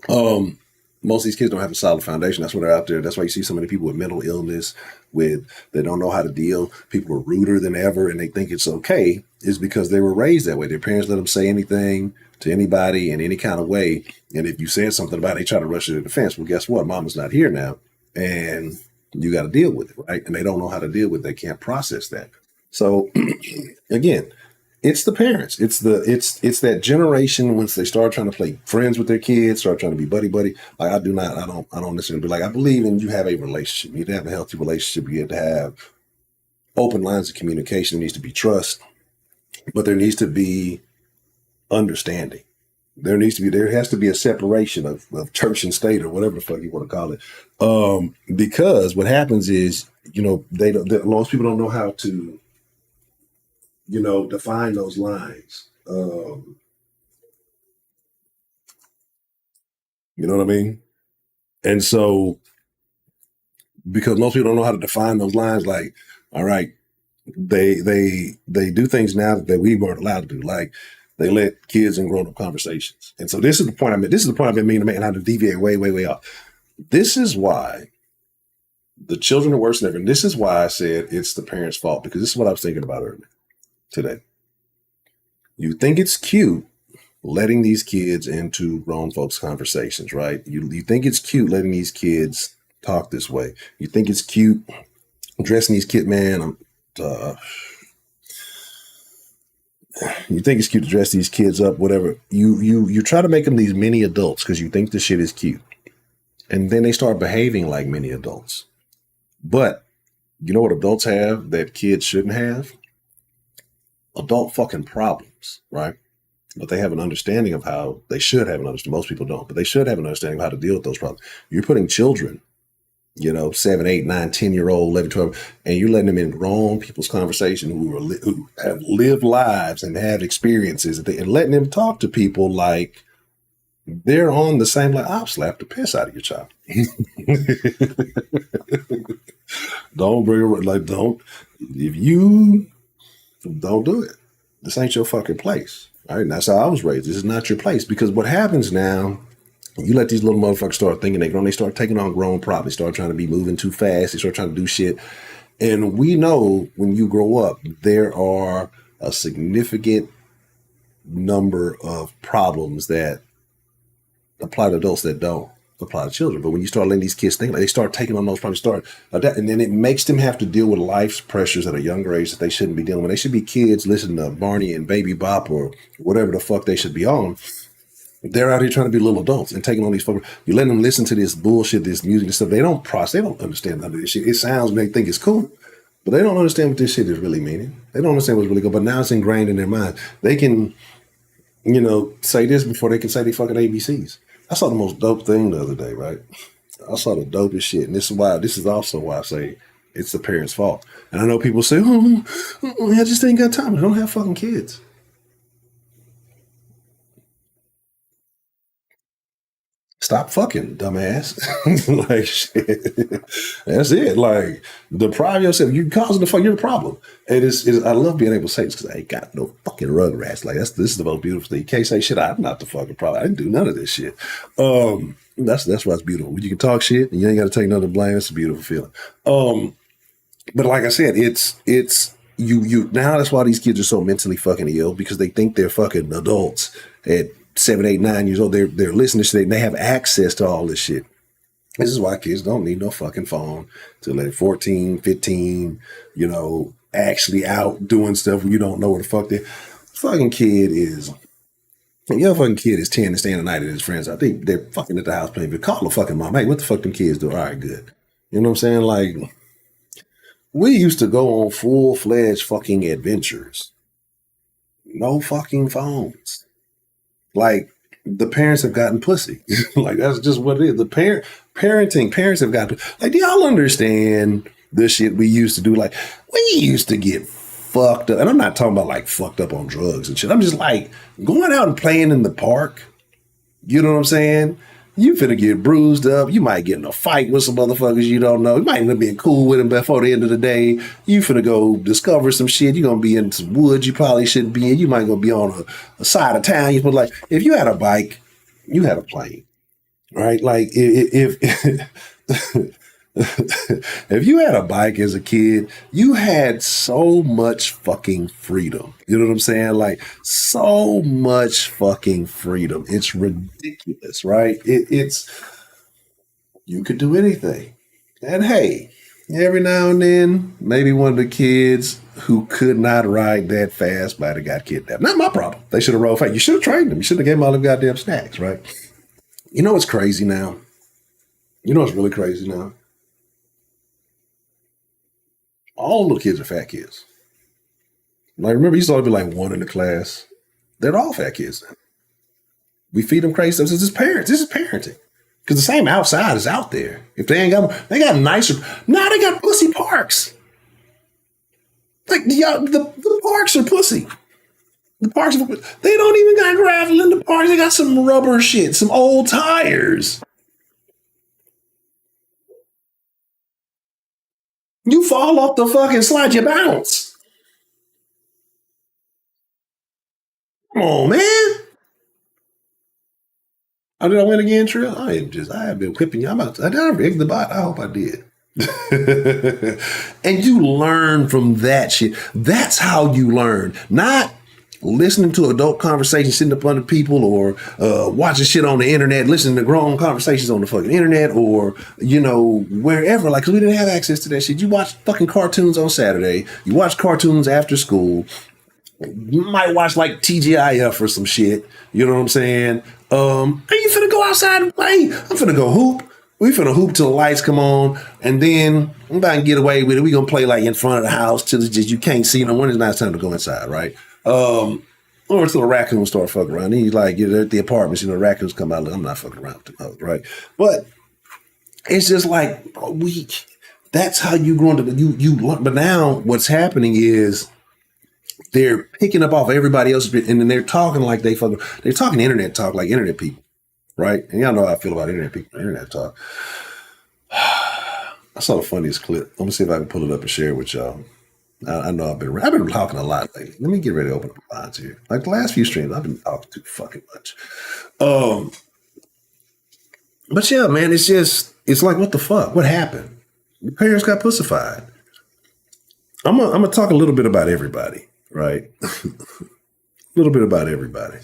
Um, Most of these kids don't have a solid foundation. That's why they're out there. That's why you see so many people with mental illness, with they don't know how to deal. People are ruder than ever, and they think it's okay. Is because they were raised that way. Their parents let them say anything to anybody in any kind of way, and if you said something about it, they try to rush to the defense. Well, guess what? Mama's not here now, and you got to deal with it, right? And they don't know how to deal with it. They can't process that. So again, it's the parents. It's that generation once they start trying to play friends with their kids, start trying to be buddy buddy. Like I don't necessarily be like, I believe in you have a relationship. You need to have a healthy relationship. You need to have open lines of communication. There needs to be trust, but there needs to be understanding. There has to be a separation of church and state or whatever the fuck you want to call it. Because what happens is, most people don't know how to, define those lines. You know what I mean? And so, because most people don't know how to define those lines, like, all right, they do things now that we weren't allowed to do. Like they let kids in grown up conversations. And so this is the point I mean. This is the point I've been meaning to make, and I had to deviate way, way, way off. This is why the children are worse than ever. And this is why I said it's the parents' fault, because this is what I was thinking about earlier today. You think it's cute letting these kids into grown folks' conversations, right? You think it's cute letting these kids talk this way. You think it's cute dressing these kids, man. You think it's cute to dress these kids up, whatever. You try to make them these mini adults because you think this shit is cute, and then they start behaving like mini adults. But you know what adults have that kids shouldn't have? Adult fucking problems, right? But they have an understanding of how they should have an understanding. Most people don't, but they should have an understanding of how to deal with those problems. You're putting children, 7, 8, 9, 10-year-old, 11, 12, and you're letting them in grown people's conversation who have lived lives and have experiences, and letting them talk to people like they're on the same, like, I'll slap the piss out of your child. Don't bring, like, don't, if you Don't do it. This ain't your fucking place. All right, and that's how I was raised. This is not your place because what happens now, you let these little motherfuckers start thinking they grown, they start taking on grown problems, they start trying to be moving too fast, they start trying to do shit. And we know when you grow up, there are a significant number of problems that apply to adults that don't apply to children. But when you start letting these kids think, like they start taking on those problems, and then it makes them have to deal with life's pressures at a younger age that they shouldn't be dealing with. They should be kids listening to Barney and Baby Bop or whatever the fuck they should be on. They're out here trying to be little adults and taking on these fucking. You let them listen to this bullshit, this music and stuff. They don't process. They don't understand none of this shit. It sounds and they think it's cool, but they don't understand what this shit is really meaning. They don't understand what's really good. But now it's ingrained in their mind. They can, say this before they can say they fucking ABCs. I saw the most dope thing the other day, right? I saw the dopest shit, and this is also why I say it's the parents' fault. And I know people say, I just ain't got time. I don't have fucking kids. Stop fucking, dumbass. Like, shit. That's it. Like, deprive yourself. You're causing the fuck. You're the problem. I love being able to say this because I ain't got no fucking rugrats. Like, this is the most beautiful thing. You can't say shit. I'm not the fucking problem. I didn't do none of this shit. That's why it's beautiful. When you can talk shit and you ain't got to take none of the blame. It's a beautiful feeling. But like I said, it's you now. That's why these kids are so mentally fucking ill because they think they're fucking adults at 7, 8, 9 years old. They're listening to shit. They have access to all this shit. This is why kids don't need no fucking phone till they're 14, 15, actually out doing stuff where you don't know where the fuck they're. Fucking kid is. Your fucking kid is 10 and staying the night at his friends. I think they're fucking at the house playing. But call the fucking mom. Hey, what the fuck them kids do? All right, good. You know what I'm saying? Like, we used to go on full-fledged fucking adventures. No fucking phones. Like, the parents have gotten pussy. Like, that's just what it is. Parents have gotten, like, do y'all understand the shit we used to do? Like, we used to get fucked up. And I'm not talking about like fucked up on drugs and shit. I'm just like going out and playing in the park. You know what I'm saying? You finna get bruised up. You might get in a fight with some motherfuckers you don't know. You might end up being cool with them before the end of the day. You finna go discover some shit. You're gonna be in some woods you probably shouldn't be in. You might go be on a side of town. You put like, if you had a bike, you had a plane, right? Like if if you had a bike as a kid, you had so much fucking freedom. You know what I'm saying? Like so much fucking freedom. It's ridiculous, right? It's you could do anything. And hey, every now and then, maybe one of the kids who could not ride that fast might have got kidnapped. Not my problem. They should have rolled fast. You should have trained them. You should have gave them all the goddamn snacks, right? You know what's crazy now? You know what's really crazy now? All little kids are fat kids. Like, remember, you used to always be like one in the class. They're all fat kids now. We feed them crazy stuff. This is parents. This is parenting. Because the same outside is out there. If they ain't got them, they got nicer. Now they got pussy parks. Like, the parks are pussy. The parks, they don't even got gravel in the parks. They got some rubber shit, some old tires. You fall off the fucking slide, you bounce. Come on, man. Oh, did I win again, Trill? I have been whipping you. Did I rig the bot? I hope I did. And you learn from that shit. That's how you learn. Not listening to adult conversations, sitting up under people, or watching shit on the internet, listening to grown conversations on the fucking internet, or wherever. Like, 'cause we didn't have access to that shit. You watch fucking cartoons on Saturday. You watch cartoons after school. You might watch like TGIF or some shit. You know what I'm saying? Are you finna go outside and play? I'm finna go hoop. We finna hoop till the lights come on, and then I'm about to get away with it. We gonna play like in front of the house till it's just you can't see no one. It's not time to go inside, right? Or until the raccoons start fucking around. Then you like you're at the apartments, the raccoons come out. I'm not fucking around with them, right? But it's just like that's how you grow into you learn. But now what's happening is they're picking up off everybody else, and then they're talking like they're talking internet talk like internet people, right? And y'all know how I feel about internet people, internet talk. I saw the funniest clip. Let me see if I can pull it up and share it with y'all. I know I've been talking a lot lately. Let me get ready to open up the lines here. Like the last few streams, I've been talking too fucking much. Um, but yeah, man, it's like what the fuck? What happened? The parents got pussified. I'm gonna talk a little bit about everybody, right? A little bit about everybody.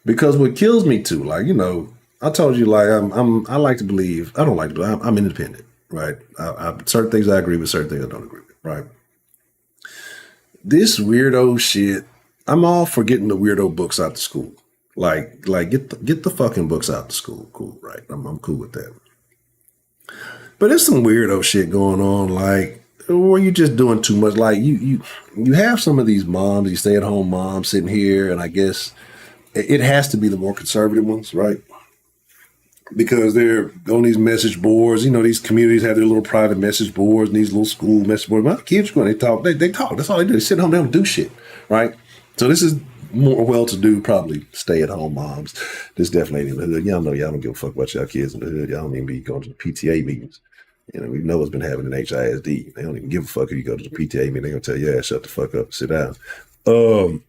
Because what kills me too, like, I told you, like, I like to believe, I don't like to believe, I'm independent, right? Certain things I agree with, certain things I don't agree with, right? This weirdo shit, I'm all for getting the weirdo books out to school. Like get the fucking books out to school. Cool, right? I'm cool with that. But there's some weirdo shit going on, like, where you just doing too much. Like you have some of these moms, these stay-at-home moms sitting here, and I guess it has to be the more conservative ones, right? Because they're on these message boards. These communities have their little private message boards and these little school message boards. My kids go and they talk. They talk. That's all they do. They sit home. They don't do shit, right? So this is more well-to-do, probably stay-at-home moms. This definitely in the hood. Y'all know y'all don't give a fuck about y'all kids in the hood. Y'all don't even be going to the PTA meetings. We know what's been happening in HISD. They don't even give a fuck if you go to the PTA meeting. They're going to tell you, yeah, shut the fuck up, sit down. Y'all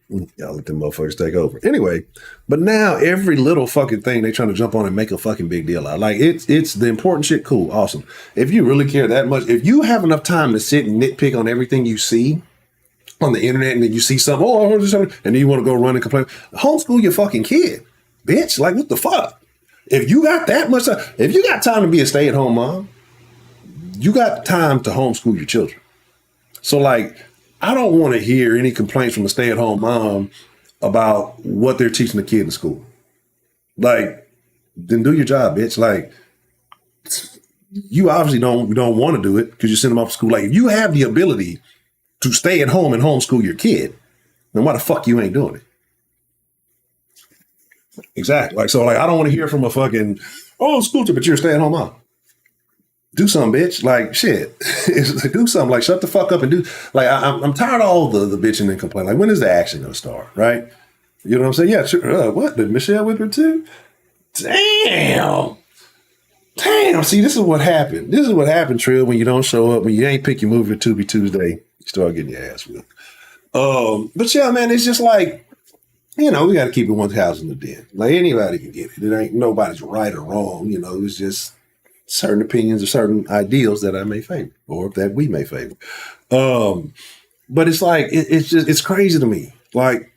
let them motherfuckers take over. Anyway, but now every little fucking thing they trying to jump on and make a fucking big deal out. Like it's the important shit. Cool, awesome. If you really care that much, if you have enough time to sit and nitpick on everything you see on the internet, and then you see something, and then you want to go run and complain, homeschool your fucking kid, bitch. Like, what the fuck? If you got that much time, if you got time to be a stay-at-home mom, you got time to homeschool your children. So like, I don't want to hear any complaints from a stay-at-home mom about what they're teaching the kid in school. Like, then do your job, bitch. Like, you obviously don't want to do it because you send them off to school. Like, if you have the ability to stay at home and homeschool your kid, then why the fuck you ain't doing it? Exactly. Like, so, like, I don't want to hear from a fucking, school trip, but you're a stay-at-home mom. Do something, bitch. Like, shit. Do something. Like, shut the fuck up and do. Like, I'm tired of all the bitching and complaining. Like, when is the action going to start, right? You know what I'm saying? Yeah, sure. What? Did Michelle with her too? Damn. See, this is what happened. This is what happened, Trill, when you don't show up, when you ain't pick your movie to be Tuesday, you start getting your ass whipped. But yeah, man, it's just like, we got to keep it 1,000 in the den. Like, anybody can get it. It ain't nobody's right or wrong. It's just certain opinions or certain ideals that I may favor or that we may favor. But it's like, it's crazy to me. Like,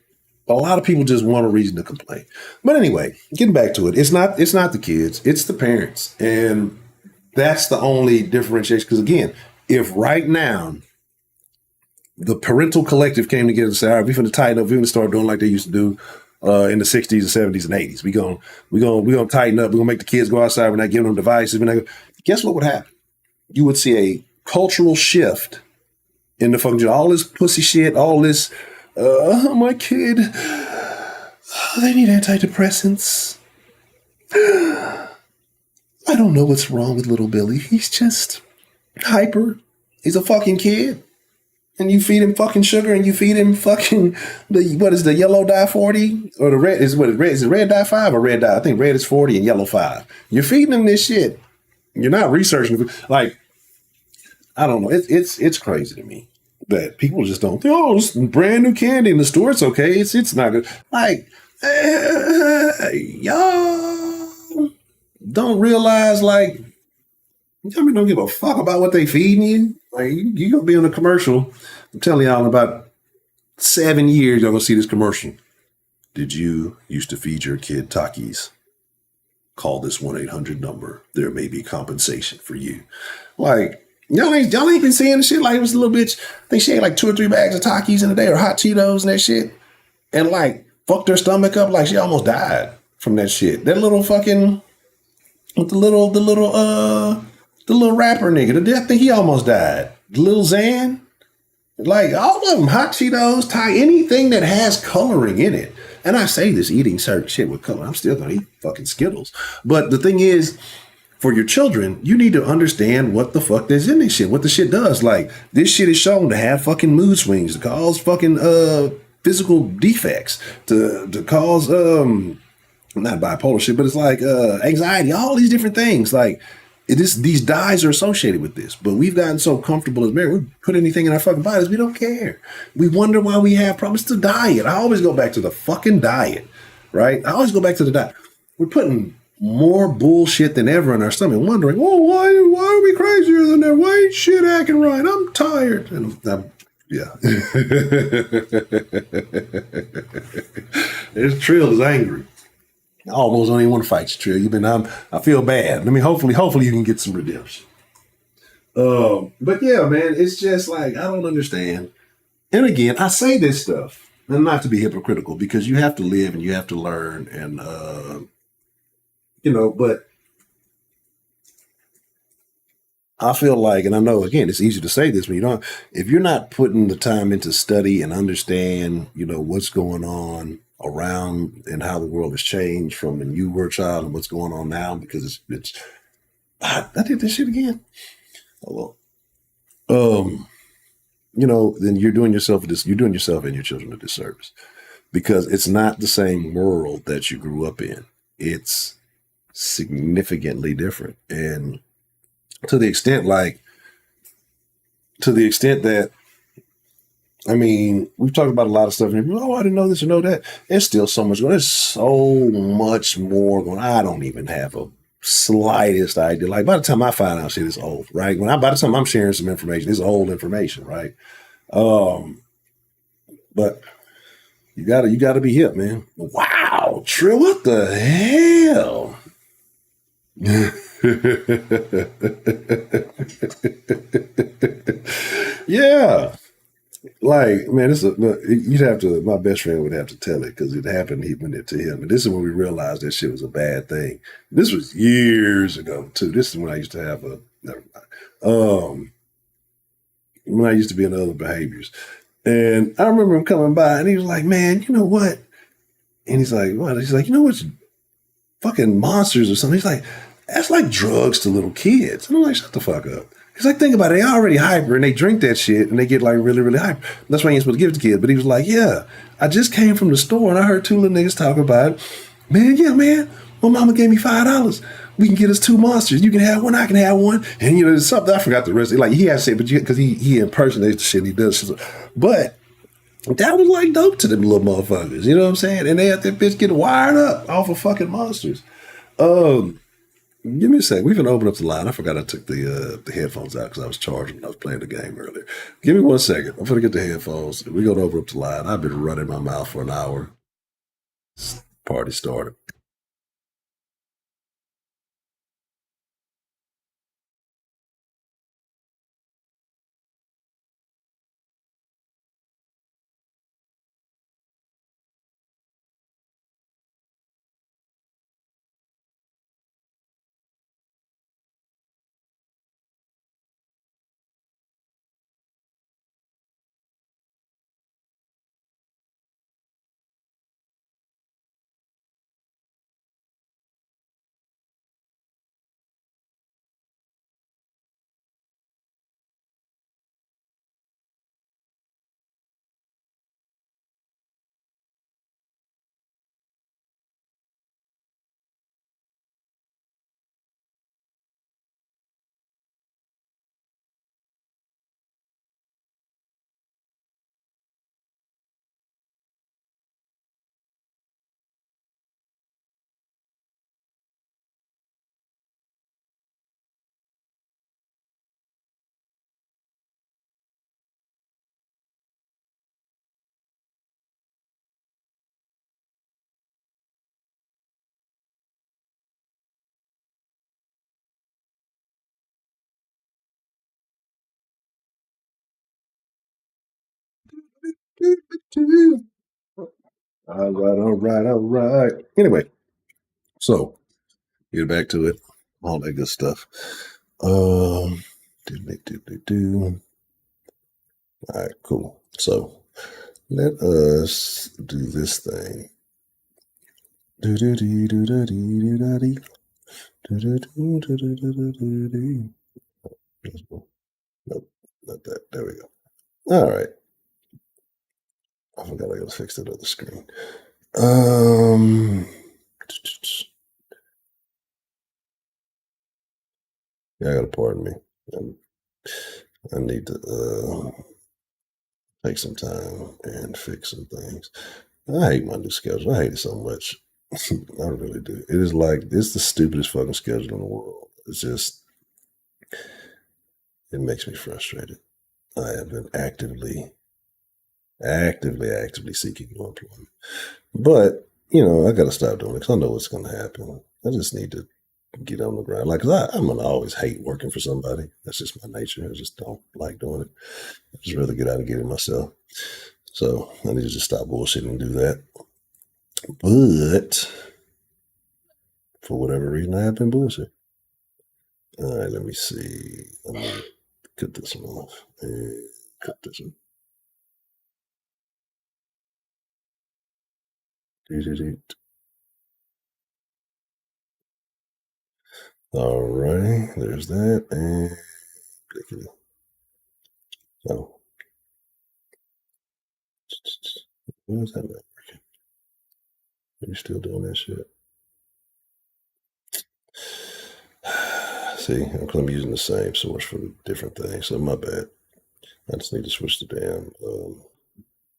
a lot of people just want a reason to complain. But anyway, getting back to it, it's not the kids, it's the parents. And that's the only differentiation. Because again, if right now the parental collective came together and said, all right, we're going to tighten up, we're going to start doing like they used to do in the 60s and 70s and 80s. We're going to tighten up. We're going to make the kids go outside. We're not giving them devices. Guess what would happen? You would see a cultural shift in the fucking, all this pussy shit, all this, my kid, they need antidepressants. I don't know what's wrong with little Billy. He's just hyper. He's a fucking kid. And you feed him fucking sugar, and you feed him fucking the yellow dye 40 or the red is it red dye 5 or red dye? I think red is 40 and yellow 5. You're feeding him this shit. You're not researching. Like, I don't know. It's crazy to me that people just don't think, it's brand new candy in the store. It's okay. It's not good. Like, y'all don't realize, like, y'all don't give a fuck about what they feeding you. Like, you gonna be on a commercial. I'm telling y'all, in about 7 years, y'all gonna see this commercial. Did you used to feed your kid Takis? Call this 1-800 number. There may be compensation for you. Like, y'all ain't been seeing the shit. Like, it was a little bitch. I think she ate like 2 or 3 bags of Takis in a day or hot Cheetos and that shit. And like, fucked her stomach up. Like, she almost died from that shit. That little fucking, with the little rapper nigga. I think he almost died. Lil Xan. Like, all of them, hot Cheetos, anything that has coloring in it. And I say this, eating certain shit with color, I'm still going to eat fucking Skittles. But the thing is, for your children, you need to understand what the fuck is in this shit, what the shit does. Like, this shit is shown to have fucking mood swings, to cause fucking physical defects, to cause, not bipolar shit, but it's like anxiety, all these different things. Like, These dyes are associated with this, but we've gotten so comfortable as men. We put anything in our fucking bodies, we don't care. We wonder why we have problems. It's the diet. I always go back to the fucking diet, right? I always go back to the diet. We're putting more bullshit than ever in our stomach, wondering, oh, why are we crazier than that? Why ain't shit acting right? I'm tired. And yeah. There's Trill is angry. I almost don't even want to fight you, Trill. I feel bad. Hopefully you can get some redemption. But yeah, man, it's just like I don't understand. And again, I say this stuff, and not to be hypocritical, because you have to live and you have to learn, and but I feel like, and I know again, it's easy to say this, but if you're not putting the time into study and understand, what's going on around and how the world has changed from when you were a child and what's going on now, because I did this shit again. Oh, well. Then you're doing yourself and your children a disservice, because it's not the same world that you grew up in. It's significantly different. And to the extent that, I mean, we've talked about a lot of stuff, and people, I didn't know this or know that. There's still so much going. There's so much more going. I don't even have a slightest idea. Like by the time I find out shit is old, right? By the time I'm sharing some information, it's old information, right? But you gotta be hip, man. Wow, Trill, what the hell? Yeah. Like, man, you'd have to, my best friend would have to tell it because it happened even to him. And this is when we realized that shit was a bad thing. This was years ago, too. This is when I used to have never mind. When I used to be in other behaviors. And I remember him coming by and he was like, man, you know what? And he's like, what? He's like, you know what's fucking monsters or something? He's like, that's like drugs to little kids. And I'm like, shut the fuck up. He's like, think about it. They already hyper and they drink that shit and they get like really, really hyper. That's why you ain't supposed to give it to kids. But he was like, yeah, I just came from the store and I heard two little niggas talk about it. Man, yeah, man. My mama gave me $5. We can get us two monsters. You can have one, I can have one. And there's something I forgot the rest. Like he has to say, but because he impersonates the shit and he does shit. But that was like dope to them little motherfuckers. You know what I'm saying? And they had that bitch get wired up off of fucking monsters. Give me a sec. We've been open up the line. I forgot I took the headphones out because I was charging when I was playing the game earlier. Give me 1 second. I'm going to get the headphones. We're going to open up the line. I've been running my mouth for an hour. Party started. All right, all right, all right. Anyway, so get back to it. All that good stuff. Do, do, do, do. All right, cool. So let us do this thing. Do do do do do do do do do do do do do do do do. Nope, not that. There we go. All right. I forgot I gotta fix that other screen. Um I gotta pardon me. I need to take some time and fix some things. I hate my new schedule. I hate it so much. I really do. It is like it's the stupidest fucking schedule in the world. It's just it makes me frustrated. I have been actively seeking new employment. But, I got to stop doing it because I know what's going to happen. I just need to get on the ground. Like, cause I'm going to always hate working for somebody. That's just my nature. I just don't like doing it. I just rather get out and get it myself. So I need to just stop bullshitting and do that. But for whatever reason, I have been bullshit. All right, let me see. Let me cut this one off. And cut this one. All right, there's that. And click it. Oh, why is that not working? Are you still doing that shit? See, I'm using the same source for different things, so my bad. I just need to switch the damn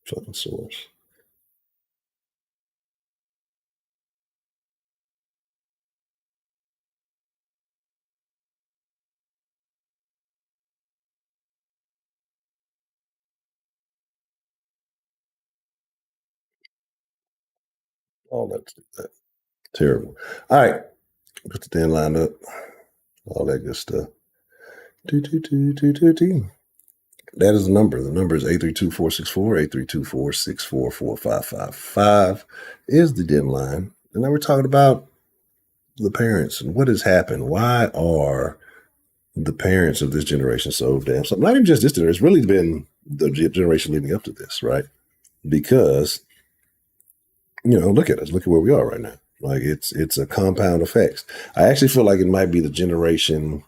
fucking source. Oh, let's do that. Terrible. All right, put the damn line up. All that good stuff. That is the number. The number is 832-464, 832-464-4555 is the den line. And then we're talking about the parents and what has happened. Why are the parents of this generation so damn something? Not even just this generation. It's really been the generation leading up to this, right? Because, look at us. Look at where we are right now. Like it's a compound effect. I actually feel like it might be the generation.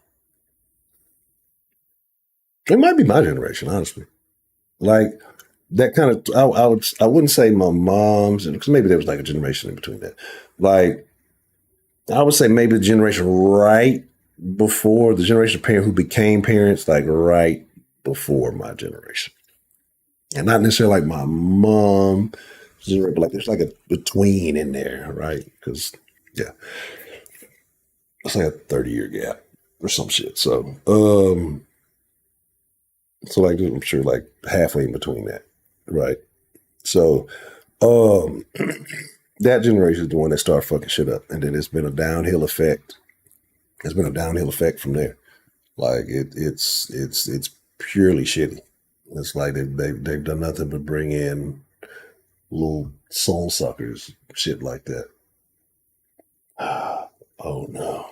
It might be my generation, honestly. Like that kind of. I wouldn't say my mom's, because maybe there was like a generation in between that. Like I would say maybe the generation right before the generation of parents who became parents, like right before my generation, and not necessarily like my mom. But like there's like a between in there, right? Because yeah, it's like a 30-year gap or some shit. So like I'm sure like halfway in between that, right? So that generation is the one that started fucking shit up, and then it's been a downhill effect. It's been a downhill effect from there. Like it's purely shitty. It's like they've done nothing but bring in little soul suckers, shit like that. Oh no.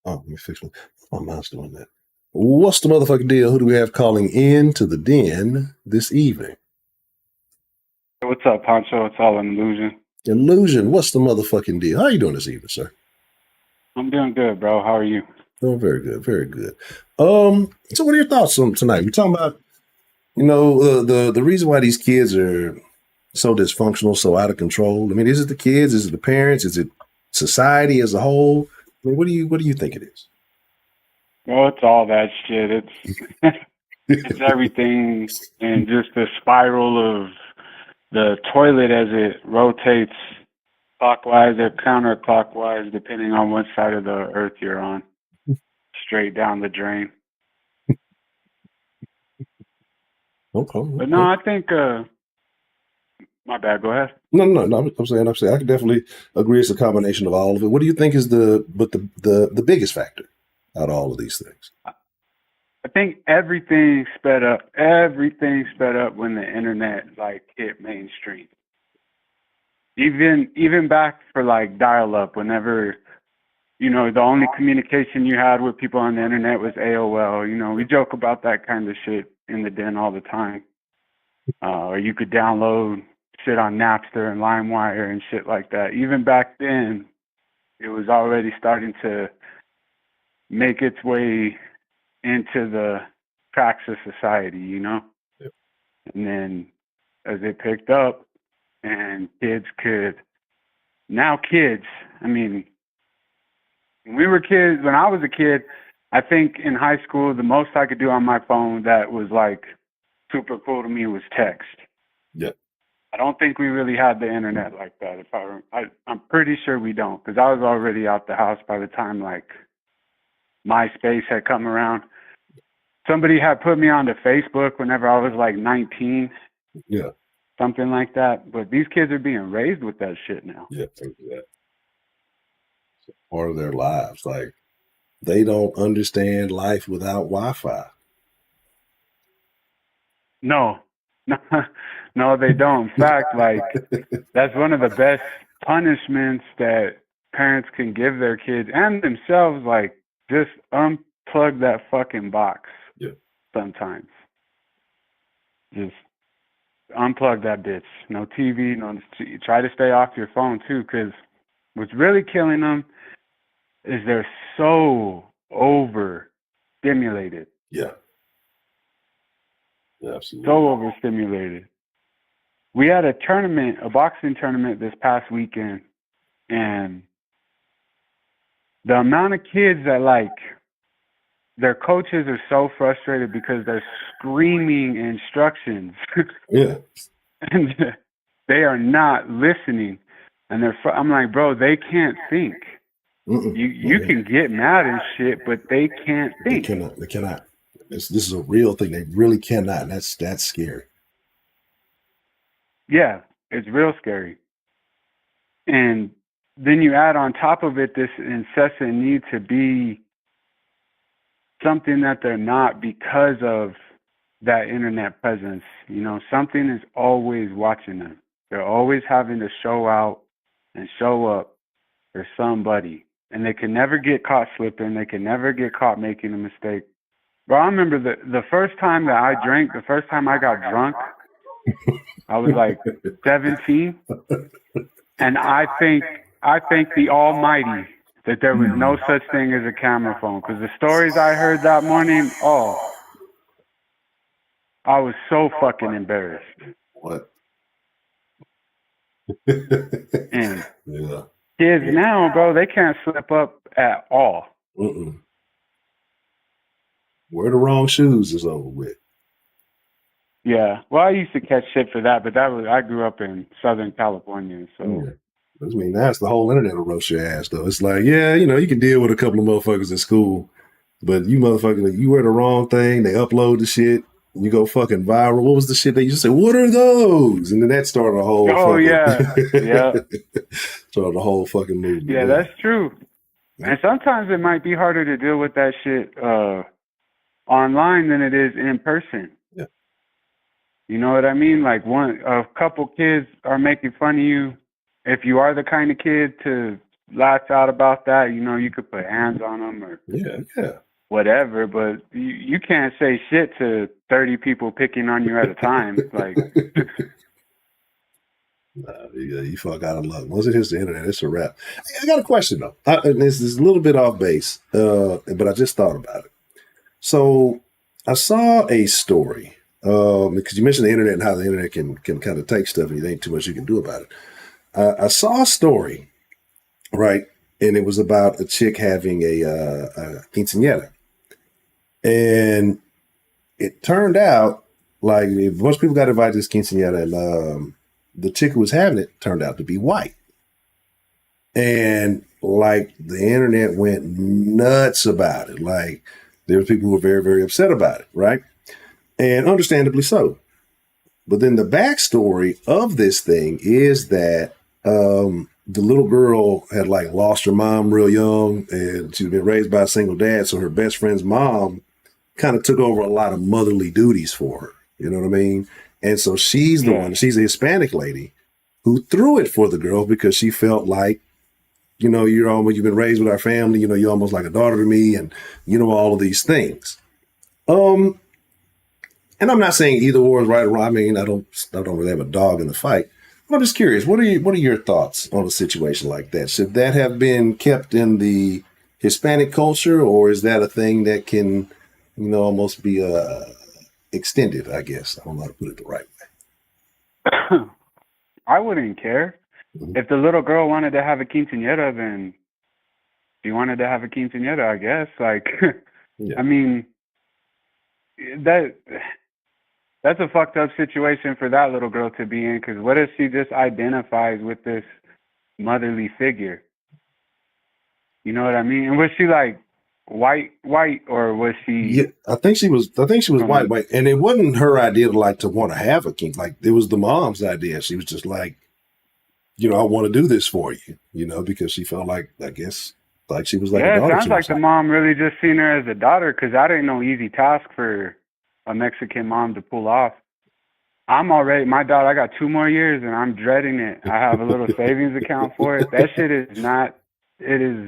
Oh, let me fix my mouse doing that. What's the motherfucking deal? Who do we have calling in to the den this evening? What's up, Poncho? It's all an illusion. Illusion, what's the motherfucking deal? How are you doing this evening, sir? I'm doing good, bro. How are you? Oh, very good, very good. So what are your thoughts on tonight? We're talking about, the reason why these kids are so dysfunctional, so out of control. I mean, is it the kids? Is it the parents? Is it society as a whole? I mean, what do you think it is? Well, it's all that shit. It's it's everything, and just the spiral of the toilet as it rotates clockwise or counterclockwise, depending on what side of the earth you're on, straight down the drain. Okay, But no, okay. I think. My bad. Go ahead. No. I'm saying I can definitely agree. It's a combination of all of it. What do you think is the biggest factor out of all of these things? I think everything sped up. Everything sped up when the internet like hit mainstream. Even back for like dial up, whenever the only communication you had with people on the internet was AOL. We joke about that kind of shit in the den all the time. Or you could download shit on Napster and LimeWire and shit like that. Even back then, it was already starting to make its way into the cracks of society, Yep. And then as it picked up, and kids, I mean, when I was a kid, I think in high school, the most I could do on my phone that was like super cool to me was text. Yeah. I don't think we really had the internet like that. I'm pretty sure we don't, because I was already out the house by the time like MySpace had come around. Somebody had put me onto Facebook whenever I was like 19. Yeah. Something like that. But these kids are being raised with that shit now. Yeah. That. Part of their lives. Like, they don't understand life without Wi-Fi. No, no, they don't. In fact, like, that's one of the best punishments that parents can give their kids and themselves. Like, just unplug that fucking box. Yeah. Sometimes. Just unplug that bitch. No TV, no. Try to stay off your phone too, because what's really killing them is they're so overstimulated. Yeah. Absolutely. So overstimulated. We had a boxing tournament this past weekend, and the amount of kids that like their coaches are so frustrated because they're screaming instructions. Yeah. And they are not listening. And I'm like, bro, they can't think. You can get mad and shit, but they can't think. They cannot. This is a real thing. They really cannot. And that's scary. Yeah, it's real scary. And then you add on top of it this incessant need to be something that they're not because of that internet presence. You know, something is always watching them. They're always having to show out and show up for somebody. And they can never get caught slipping. They can never get caught making a mistake. Bro, I remember the first time that I drank, the first time I got drunk, I was like 17. And I thank the Almighty that there was no such thing as a camera phone. Because the stories I heard that morning, I was so fucking embarrassed. What? And yeah. Kids now, bro, they can't slip up at all. Wear the wrong shoes is over with. Yeah. Well, I used to catch shit for that, but I grew up in Southern California, so. Yeah. I mean, that's the whole internet will roast your ass, though. It's like, yeah, you know, you can deal with a couple of motherfuckers in school, but you motherfuckers, you wear the wrong thing, they upload the shit, you go fucking viral. What was the shit they used to say? What are those? And then that started a whole yeah. started a whole fucking movement. Yeah, that's true. And sometimes it might be harder to deal with that shit online than it is in person. Yeah. You know what I mean? Like a couple kids are making fun of you. If you are the kind of kid to lash out about that, you know, you could put hands on them or whatever, but you can't say shit to 30 people picking on you at a time. Like, you fuck out of luck. Once it hits the internet, it's a wrap. I got a question though. This is a little bit off base, but I just thought about it. So I saw a story because you mentioned the internet and how the internet can kind of take stuff and there ain't too much you can do about it. I saw a story, right, and it was about a chick having a quinceañera, and it turned out like a bunch of people got invited to this quinceañera, and the chick who was having it turned out to be white, and like the internet went nuts about it. Like there were people who were very, very upset about it, right, and understandably so. But then the backstory of this thing is that the little girl had like lost her mom real young, and she'd been raised by a single dad. So her best friend's mom kind of took over a lot of motherly duties for her. You know what I mean? And so she's the one, she's a Hispanic lady who threw it for the girl because she felt like, you know, you've been raised with our family, you know, you're almost like a daughter to me, and you know, all of these things. And I'm not saying either or is right or wrong. I mean, I don't really have a dog in the fight. But I'm just curious, what are your thoughts on a situation like that? Should that have been kept in the Hispanic culture, or is that a thing that can, you know, almost be extended, I guess? I don't know how to put it the right way. I wouldn't care. Mhm. If the little girl wanted to have a quinceañera, then she wanted to have a quinceañera, I guess. Like, Yeah. I mean, that that's a fucked up situation for that little girl to be in. Because what if she just identifies with this motherly figure? You know what I mean? And was she like white, or was Yeah, she I think she was. I think she was from? white, and it wasn't her idea to like to want to have a king. Like it was the mom's idea. She was just like, I want to do this for you, because she felt like, I guess, like she was like a Yeah, it daughter sounds to her. like the mom really just seen her as a daughter. Because that ain't no easy task for a Mexican mom to pull off. My daughter, I got 2 more years and I'm dreading it. I have a little savings account for it. That shit is not,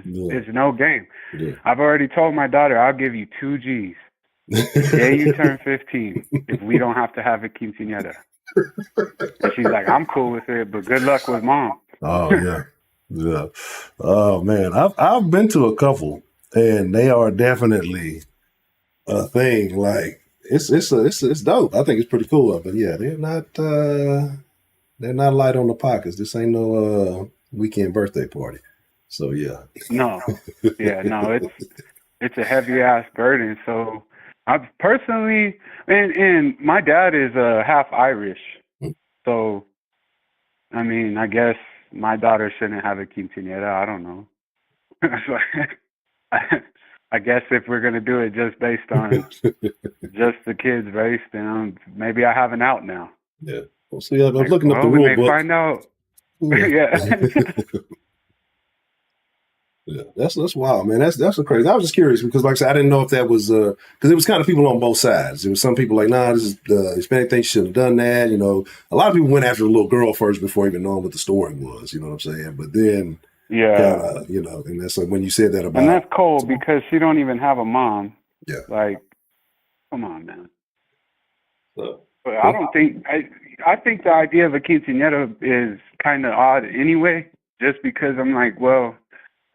Yeah, it's no game. yeah. I've already told my daughter, I'll give you 2 G's the day you turn 15 if we don't have to have a quinceañera. And she's like, I'm cool with it, but good luck with mom. Oh yeah, yeah. Oh man, I've been to a couple, and they are definitely a thing. Like it's dope. I think it's pretty cool. But yeah, they're not light on the pockets. This ain't no weekend birthday party. So yeah. No. Yeah, no, it's a heavy ass burden. So I personally, and my dad is half Irish. So I mean, I guess my daughter shouldn't have a quinceañera. I don't know. I guess if we're gonna do it just based on just the kids' race, then maybe I have an out now. Yeah. Well, see, I was Like, looking up the well, when rule they book. find out, Yeah. yeah, Yeah, that's wild, man. That's crazy. I was just curious because, like I said, I didn't know if that was because it was kind of people on both sides. There was some people like, nah, this is the Hispanic thing. Shouldn't have done that. A lot of people went after the little girl first before even knowing what the story was. You know what I'm saying? But then, kind yeah, of, and that's like when you said that and about, that's cold because she don't even have a mom. yeah. Like, come on, man. So, But I well, don't think I think the idea of a quinceañera is kind of odd anyway. Just because I'm like, well,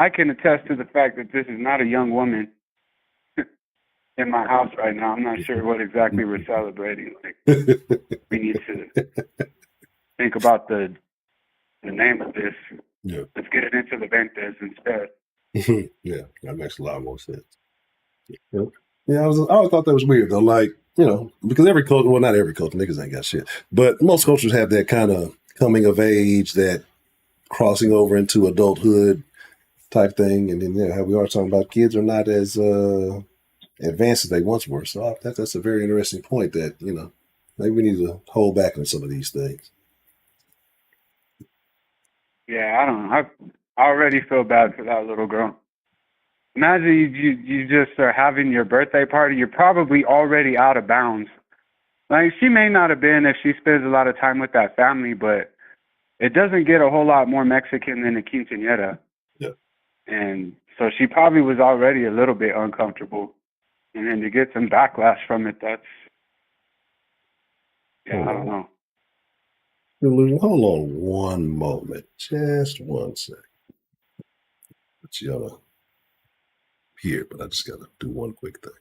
I can attest to the fact that this is not a young woman in my house right now. I'm not sure what exactly we're celebrating. Like, we need to think about the name of this. yeah, Let's get it into the Ventes instead. yeah, that makes a lot more sense. Yeah, yeah. I always thought that was weird though. Like, because every culture, well, not every culture, niggas ain't got shit, but most cultures have that kind of coming of age, that crossing over into adulthood type thing. And then, how we are talking about kids are not as advanced as they once were. So that's a very interesting point that, maybe we need to hold back on some of these things. Yeah, I don't know. I already feel bad for that little girl. Imagine you just are having your birthday party. You're probably already out of bounds. Like, she may not have been if she spends a lot of time with that family, but it doesn't get a whole lot more Mexican than a quinceañera. Yeah. And so she probably was already a little bit uncomfortable. And then to get some backlash from it, Hold I don't on. know. Hold on one moment. Just one second. But you gotta hear, but I just gotta do one quick thing.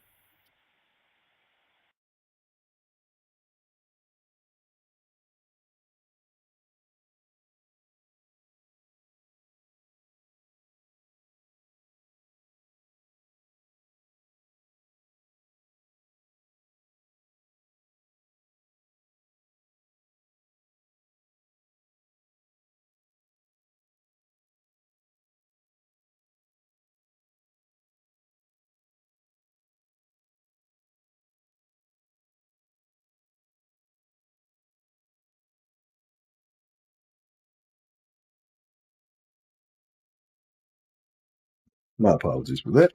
My apologies for that.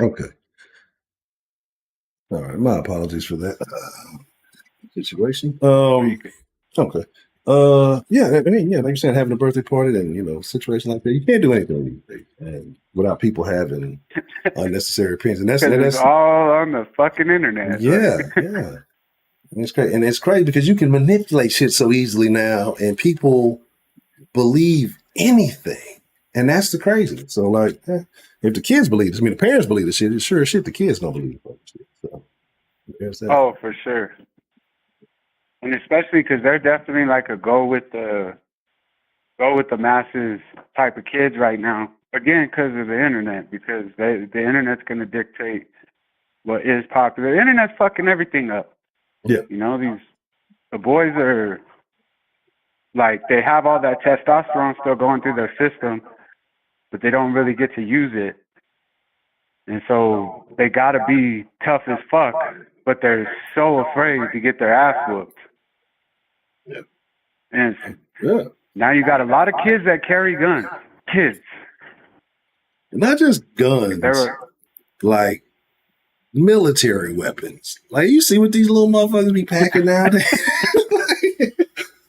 Okay. All right. My apologies for that situation. Are you good? Okay. Yeah, I mean, yeah, like you said, having a birthday party and, situation like that, you can't do anything these days, and without people having unnecessary opinions. And Because it's that's all on the fucking internet. yeah, Like, yeah. And it's crazy. And it's crazy because you can manipulate shit so easily now, and people believe anything. And that's the crazy. So, like, if the kids believe this, I mean, the parents believe this shit, it's sure as shit the kids don't believe this shit. So, there's that. oh, for sure. And especially because they're definitely like a go with the masses type of kids right now. Again, because of the internet, because the internet's going to dictate what is popular. The internet's fucking everything up. Yeah. You know, the boys are like, they have all that testosterone still going through their system, but they don't really get to use it. And so they got to be tough as fuck, but they're so afraid to get their ass whooped. Yeah. And now you got a lot of kids that carry guns. Kids. Not just guns, like military weapons. Like, you see what these little motherfuckers be packing nowadays?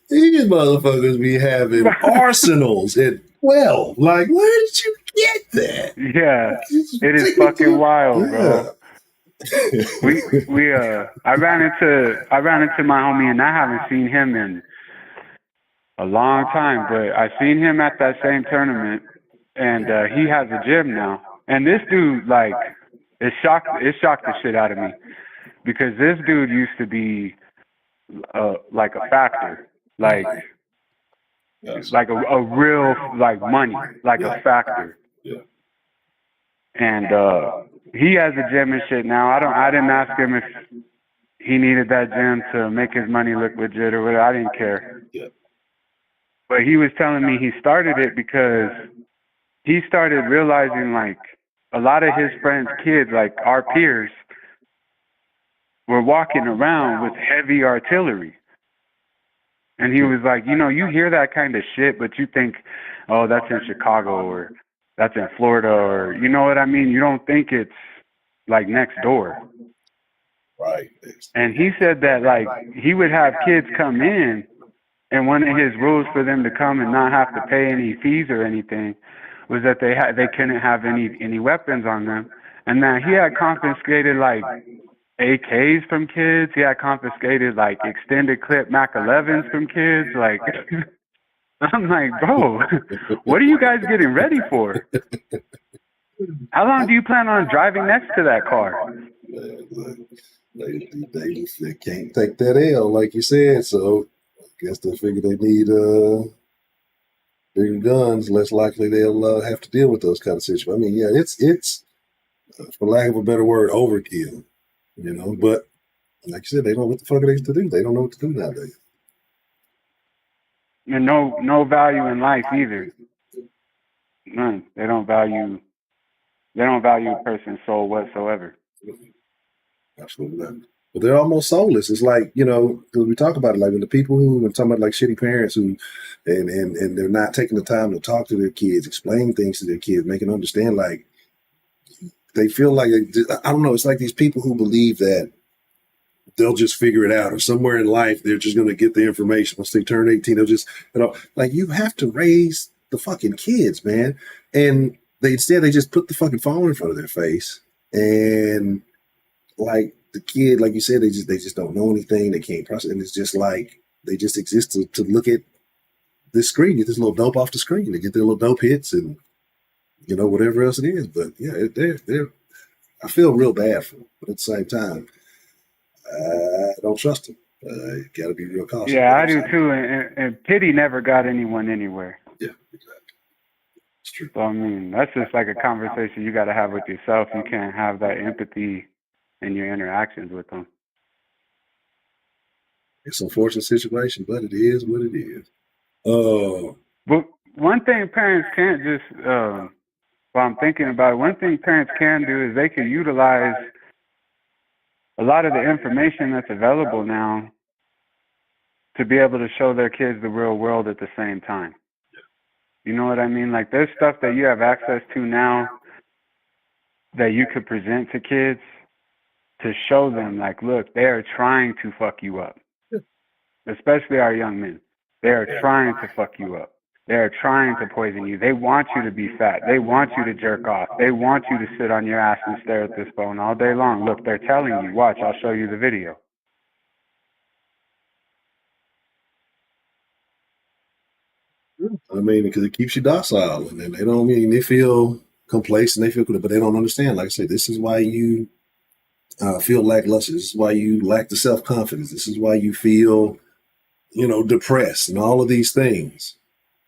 These motherfuckers be having arsenals at 12. Like, where did you get that? Yeah, it is fucking wild, bro. I ran into my homie, and I haven't seen him in a long time, but I seen him at that same tournament, and he has a gym now. And this dude, like, it shocked the shit out of me, because this dude used to be like a factor, like a real, like, money, like a factor. And he has a gym and shit now. I didn't ask him if he needed that gym to make his money look legit or whatever. I didn't care. But he was telling me he started it because he started realizing, like, a lot of his friends' kids, like our peers, were walking around with heavy artillery. And he was like, you know, you hear that kind of shit, but you think, oh, that's in Chicago or that's in Florida, or, you know what I mean? You don't think it's, like, next door. Right. And he said that, like, he would have kids come in, and one of his rules for them to come and not have to pay any fees or anything was that they couldn't have any weapons on them. And that he had confiscated, like, AKs from kids. He had confiscated, like, extended clip Mac 11s from kids. Like, I'm like, bro, what are you guys getting ready for? How long do you plan on driving next to that car? They can't take that L, like you said, so I guess they figure they need bigger guns, less likely they'll have to deal with those kind of situations. I mean, yeah, it's for lack of a better word, overkill, you know, but like you said, they don't know what the fuck are they to do. They don't know what to do nowadays. And no value in life either. None. They don't value a person's soul whatsoever. Absolutely not. But they're almost soulless. It's like, you know, because we talk about it, like when the people who are talking about, like, shitty parents who and they're not taking the time to talk to their kids, explain things to their kids, make them understand, like, they feel like, I don't know, it's like these people who believe that they'll just figure it out, or somewhere in life they're just going to get the information once they turn 18. They'll just, you know, like, you have to raise the fucking kids, man. And they just put the fucking phone in front of their face, and, like, the kid, like you said, they just don't know anything. They can't process, and it's just like they just exist to look at this screen, get this little dope off the screen, they get their little dope hits, and, you know, whatever else it is. But yeah, they're I feel real bad for them, but at the same time, I don't trust them. You got to be real cautious. Yeah, I do too. And pity never got anyone anywhere. Yeah, exactly. It's true. So I mean, that's just like a conversation you got to have with yourself. You can't have that empathy in your interactions with them. It's an unfortunate situation, but it is what it is. But one thing parents can't just, while I'm thinking about it, one thing parents can do is they can utilize a lot of the information that's available now to be able to show their kids the real world at the same time. You know what I mean? Like, there's stuff that you have access to now that you could present to kids to show them, like, look, they are trying to fuck you up. Especially our young men. They are trying to fuck you up. They are trying to poison you. They want you to be fat. They want you to jerk off. They want you to sit on your ass and stare at this phone all day long. Look, they're telling you, watch, I'll show you the video. I mean, because it keeps you docile, and they don't mean they feel complacent, they feel good, but they don't understand. Like I said, this is why you feel lackluster. This is why you lack the self-confidence. This is why you feel depressed and all of these things.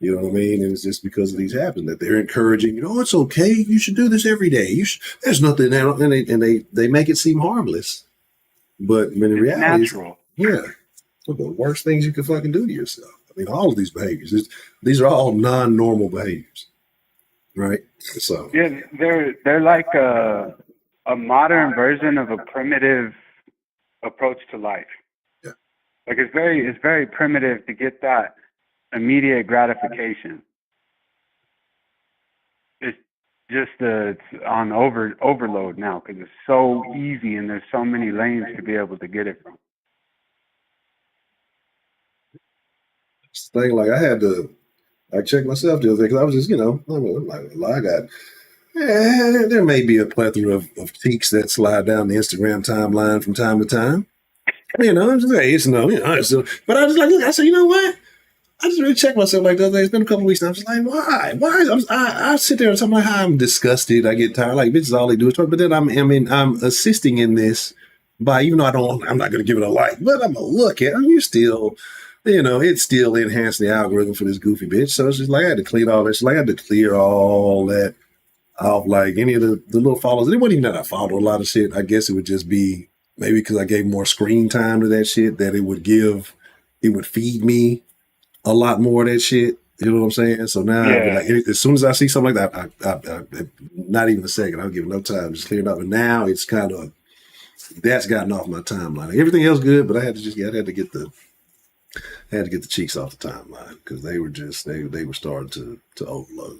You know what I mean? And it's just because of these happen that they're encouraging, it's okay. You should do this every day. There's nothing, and they make it seem harmless. But in It's reality, natural. yeah, one of the worst things you can fucking do to yourself. I mean, all of these behaviors, these are all non-normal behaviors, right? So, Yeah, they're like a modern version of a primitive approach to life. yeah, Like it's very primitive to get that immediate gratification. It's just it's on overload now because it's so easy and there's so many lanes to be able to get it from. it's the thing. Like I checked myself the other day because I was just, I'm like, well, there may be a plethora of cheeks that slide down the Instagram timeline from time to time. I'm just like, but I was like, look, I said, you know what? I just really checked myself like the other day. It's been a couple of weeks now. I'm just like, why? Why? I sit there and I'm like, I'm disgusted. I get tired. Like, bitches, all they do is talk. But then I'm assisting in this by, even though I'm not going to give it a like, but I'm going to look at it. You still, it's still enhancing the algorithm for this goofy bitch. So it's just like, I had to clean all this. Like, I had to clear all that off, like any of the little follows. It wasn't even that I followed a lot of shit. I guess it would just be maybe because I gave more screen time to that shit that it would feed me a lot more of that shit. You know what I'm saying? So now, I'd be Yeah, like, as soon as I see something like that, I not even a second, I'll give it no time, just clear it up. And now it's kind of that's gotten off my timeline. Like, everything else good, but I had to get the cheeks off the timeline because they were just they were starting to overload.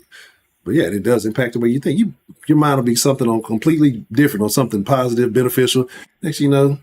But yeah, it does impact the way you think. Your mind will be something on completely different, on something positive, beneficial. Next, thing you know,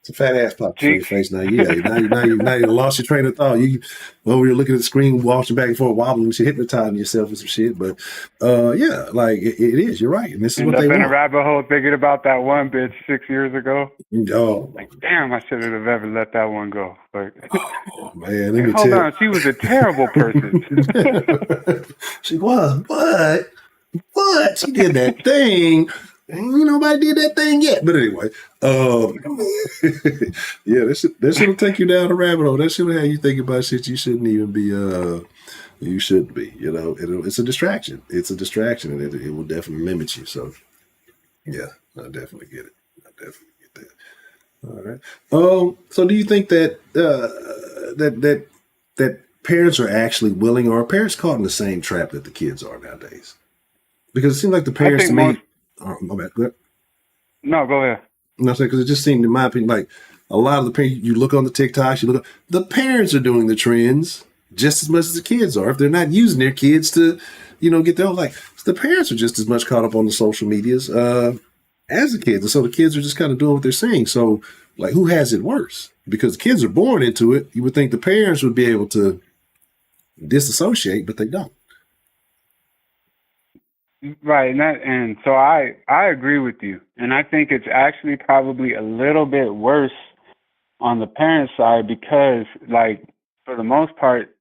it's a fat ass pops on your cheeks. face now. Yeah, now you lost your train of thought. You over here looking at the screen, watching back and forth, wobbling, and shit, hypnotizing yourself with some shit. But yeah, like it is. You're right, and this is End what they up in a want. rabbit hole thinking about that one bitch 6 years ago. Oh, Like, damn, I shouldn't have ever let that one go. oh man, let Like, me hold tell. on, she was a terrible person. She was what? She did that thing. Ain't nobody did that thing yet. But anyway, um, yeah, that shit'll take you down a rabbit hole. That shit'll have you think about shit you shouldn't even be. You shouldn't be. It's a distraction. It's a distraction, and it will definitely limit you. So yeah, I definitely get it. I definitely get that. All right. So do you think that that parents are actually willing, or are parents caught in the same trap that the kids are nowadays? Because it seems like the I parents think to most. me. Oh, my bad. Go ahead. No, go ahead. No, I'm saying because it just seemed, in my opinion, like a lot of the parents. You look on the TikToks, the parents are doing the trends just as much as the kids are. If they're not using their kids to, get their own, like the parents are just as much caught up on the social medias as the kids, and so the kids are just kind of doing what they're saying. So, like, who has it worse? Because the kids are born into it. You would think the parents would be able to disassociate, but they don't. Right, and so I agree with you, and I think it's actually probably a little bit worse on the parent side because, like, for the most part,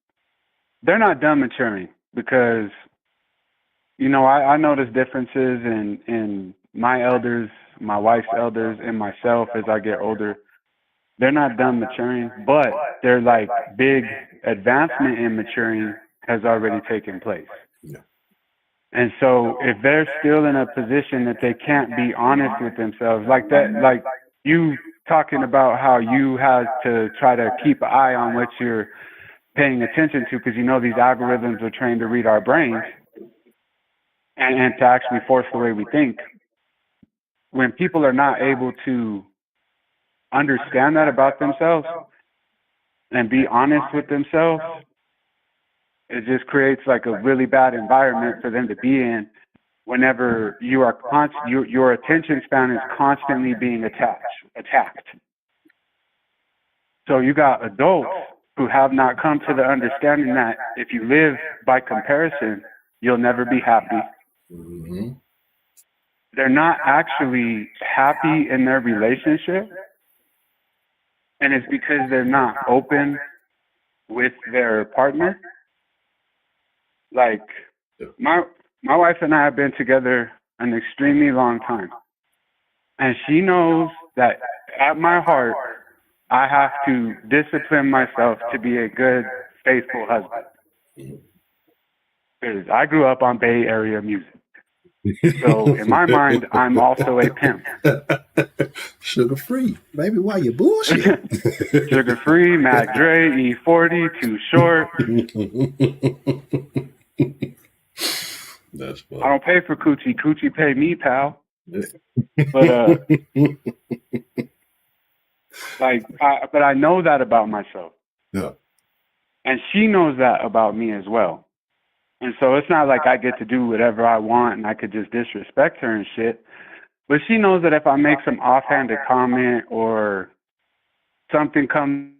they're not done maturing because I notice differences in my elders, my wife's elders, and myself as I get older. They're not done maturing, but they're like big advancement in maturing has already taken place. Yeah. And so if they're still in a position that they can't be honest with themselves, like that, like you talking about how you had to try to keep an eye on what you're paying attention to because these algorithms are trained to read our brains and to actually force the way we think. When people are not able to understand that about themselves and be honest with themselves, it just creates like a really bad environment for them to be in whenever you are your attention span is constantly being attacked. So you got adults who have not come to the understanding that if you live by comparison, you'll never be happy. Mm-hmm. They're not actually happy in their relationship, and it's because they're not open with their partner. Like Yeah. my wife and I have been together an extremely long time, and she knows that at my heart I have to discipline myself to be a good, faithful husband. Because I grew up on Bay Area music. So in my mind, I'm also a pimp. Sugar free, baby. Why you bullshit? Sugar free, Mac Dre, E40, Too Short. That's I funny. don't pay for coochie. Coochie pay me, pal. But but I know that about myself, Yeah. and she knows that about me as well. And so it's not like I get to do whatever I want and I could just disrespect her and shit. But she knows that if I make some offhanded comment or something comes,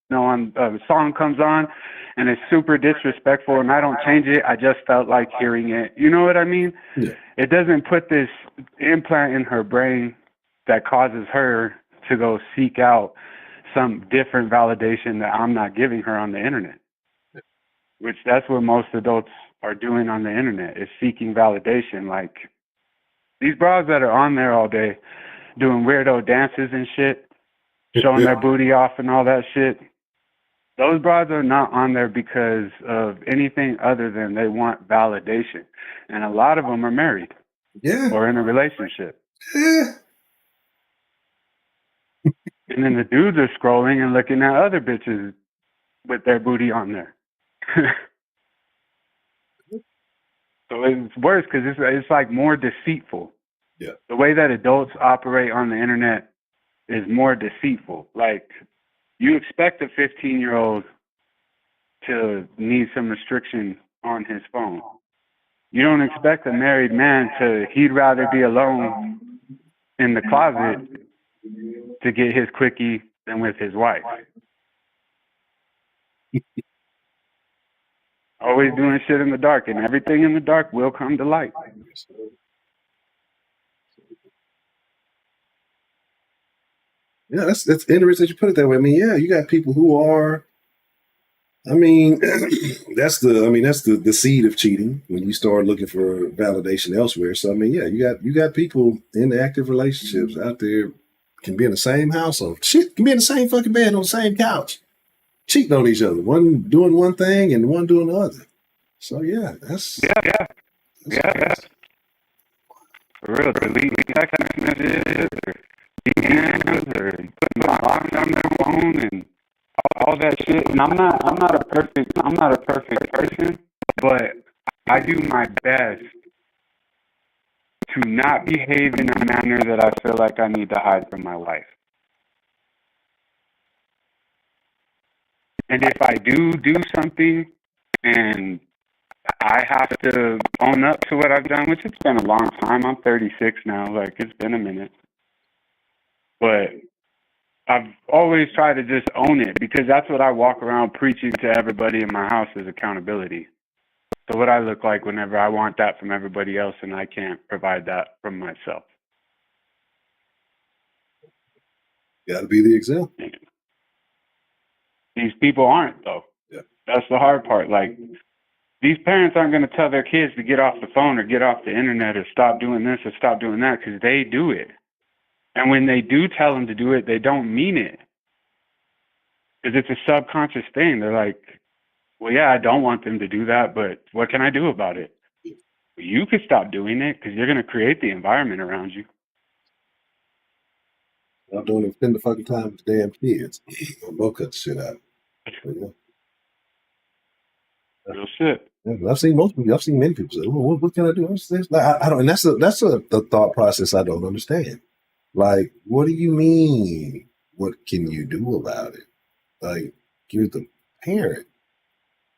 on a song comes on, and it's super disrespectful, and I don't change it, I just felt like hearing it. You know what I mean? Yeah. It doesn't put this implant in her brain that causes her to go seek out some different validation that I'm not giving her on the internet. Which that's what most adults are doing on the internet, is seeking validation. Like these bras that are on there all day doing weirdo dances and shit, showing their booty off and all that shit. Those bras are not on there because of anything other than they want validation. And a lot of them are married Yeah. or in a relationship. Yeah. And then the dudes are scrolling and looking at other bitches with their booty on there. So it's worse because it's like more deceitful. Yeah. The way that adults operate on the internet is more deceitful. Like you expect a 15-year-old to need some restriction on his phone. You don't expect a married man he'd rather be alone in the closet to get his quickie than with his wife. Always doing shit in the dark, and everything in the dark will come to light. Yeah, that's interesting that you put it that way. I mean, yeah, you got people who are. I mean, that's the seed of cheating when you start looking for validation elsewhere. So I mean, yeah, you got people in active relationships out there can be in the same household. Shit, can be in the same fucking bed on the same couch, cheating on each other. One doing one thing and one doing the other. So yeah, that's Yeah, that's yeah, yeah. For real, delete text messages or DMs or putting blocks on their phone and all that shit. And I'm not a perfect person, but I do my best to not behave in a manner that I feel like I need to hide from my wife. And if I do something and I have to own up to what I've done, which it's been a long time. I'm 36 now. Like it's been a minute, but I've always tried to just own it because that's what I walk around preaching to everybody in my house is accountability. So what I look like whenever I want that from everybody else and I can't provide that from myself. got to be the example. These people aren't though. Yeah. That's the hard part. Like these parents aren't going to tell their kids to get off the phone or get off the internet or stop doing this or stop doing that because they do it. And when they do tell them to do it, they don't mean it. Because it's a subconscious thing. They're like, well, yeah, I don't want them to do that, but what can I do about it? You could stop doing it because you're going to create the environment around you. I'm doing it, spend the fucking time with the damn kids. I'll cut the shit out. But, yeah. Real shit. Yeah, I've seen most people. I've seen many people say, "Well, what can I do?" I don't, and that's a the thought process I don't understand. Like, what do you mean? What can you do about it? Like, you're the parent,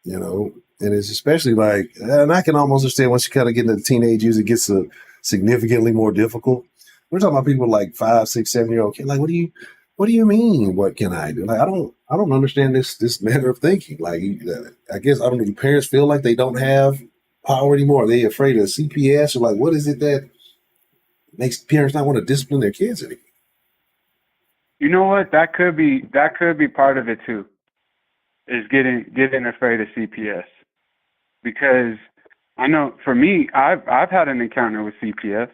you know, and it's especially like, and I can almost understand once you kind of get into the teenage years, it gets significantly more difficult. We're talking about people like 5, 6, 7-year-old kids. Like, what do you mean? What can I do? Like, I don't understand this manner of thinking. Like, I guess I don't know. Do parents feel like they don't have power anymore? Are they afraid of CPS or like what is it that makes parents not want to discipline their kids anymore? You know what? That could be part of it too. Is getting afraid of CPS because I know for me, I've had an encounter with CPS.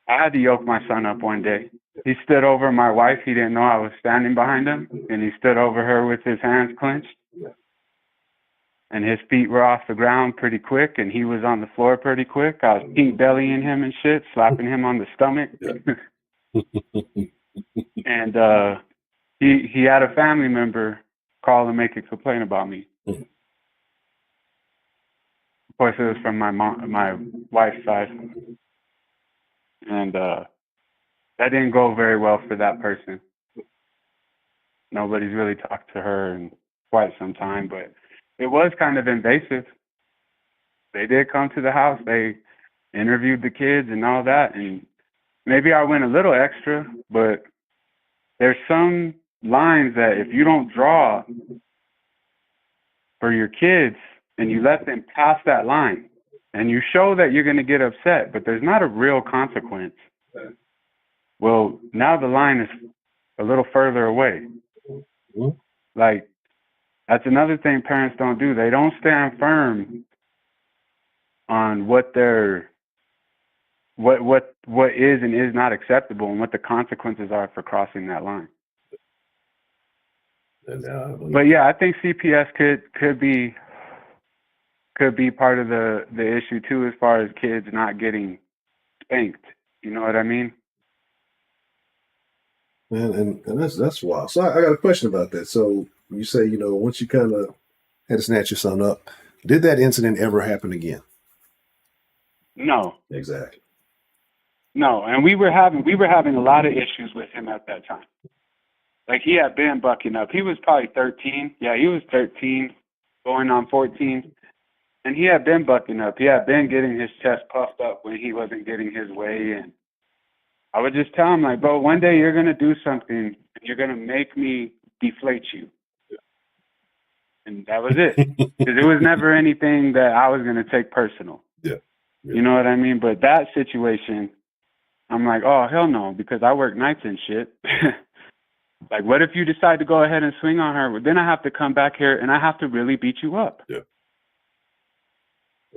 I had to yoke my son up one day. He stood over my wife. He didn't know I was standing behind him, and he stood over her with his hands clenched. And his feet were off the ground pretty quick, and he was on the floor pretty quick. I was pink bellying him and shit, slapping him on the stomach. And he had a family member call and make a complaint about me. Of course, it was from my wife's side, and that didn't go very well for that person. Nobody's really talked to her in quite some time, but it was kind of invasive. They did come to the house. They interviewed the kids and all that, and maybe I went a little extra, but there's some lines that if you don't draw for your kids and you let them pass that line and you show that you're going to get upset, but there's not a real consequence, well, now the line is a little further away. Like, that's another thing parents don't do. They don't stand firm on what they're what is and is not acceptable and what the consequences are for crossing that line. But yeah, I think CPS could be part of the issue too, as far as kids not getting spanked. You know what I mean? And that's wild. So I got a question about that. So you say, once you kind of had to snatch your son up, did that incident ever happen again? No. Exactly. No, and we were having a lot of issues with him at that time. Like, he had been bucking up. He was probably 13. Yeah, he was 13, going on 14. And he had been bucking up. He had been getting his chest puffed up when he wasn't getting his way. And I would just tell him, like, bro, one day you're going to do something, and you're going to make me deflate you. And that was it. Because it was never anything that I was going to take personal. Yeah. You know what I mean? But that situation, I'm like, oh, hell no, because I work nights and shit. Like, what if you decide to go ahead and swing on her? Well, then I have to come back here and I have to really beat you up. Yeah.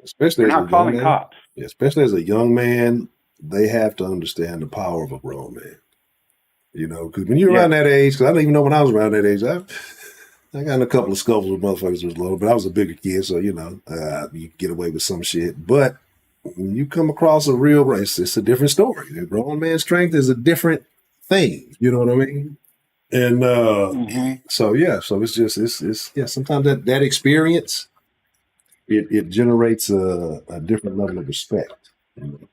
Especially We're as not a calling young man. cops. Yeah, especially as a young man, they have to understand the power of a grown man. Because when you're around that age, because I don't even know when I was around that age, I got in a couple of scuffles with motherfuckers who was little, but I was a bigger kid, so you get away with some shit. But when you come across a real race, it's a different story. The grown man's strength is a different thing. You know what I mean? And so it's sometimes that experience it generates a different level of respect. You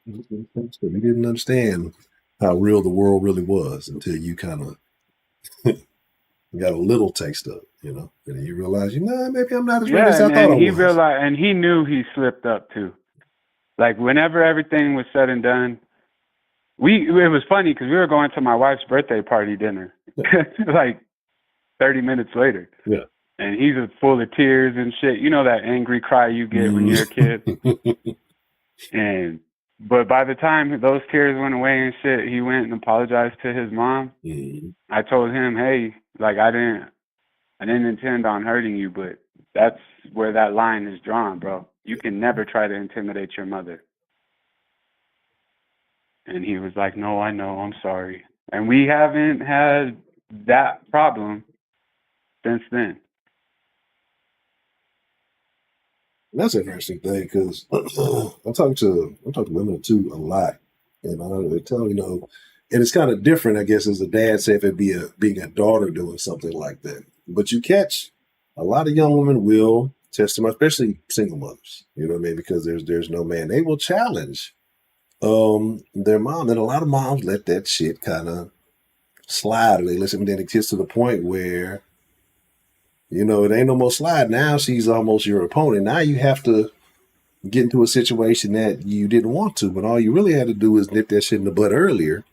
didn't understand how real the world really was until you kind of got a little taste of it, and you realize, maybe I'm not as ready as I thought I was. He realized, and he knew he slipped up too. Like, whenever everything was said and done, it was funny because we were going to my wife's birthday party dinner, like 30 minutes later. Yeah. And he's full of tears and shit. You know that angry cry you get when you're a kid? But by the time those tears went away and shit, he went and apologized to his mom. I told him, hey, like, I didn't intend on hurting you, but that's where that line is drawn, bro. You can never try to intimidate your mother. And he was like, no, I know, I'm sorry. And we haven't had that problem since then. And that's an interesting thing because I'm talking to women too a lot, and they tell me, and it's kind of different, I guess, as a dad, say if it being a daughter doing something like that. But you catch a lot of young women will test them, especially single mothers. You know what I mean? Because there's no man. They will challenge their mom, and a lot of moms let that shit kind of slide, or they listen, and then it gets to the point where it ain't no more slide. Now she's almost your opponent. Now you have to get into a situation that you didn't want to, but all you really had to do is nip that shit in the butt earlier,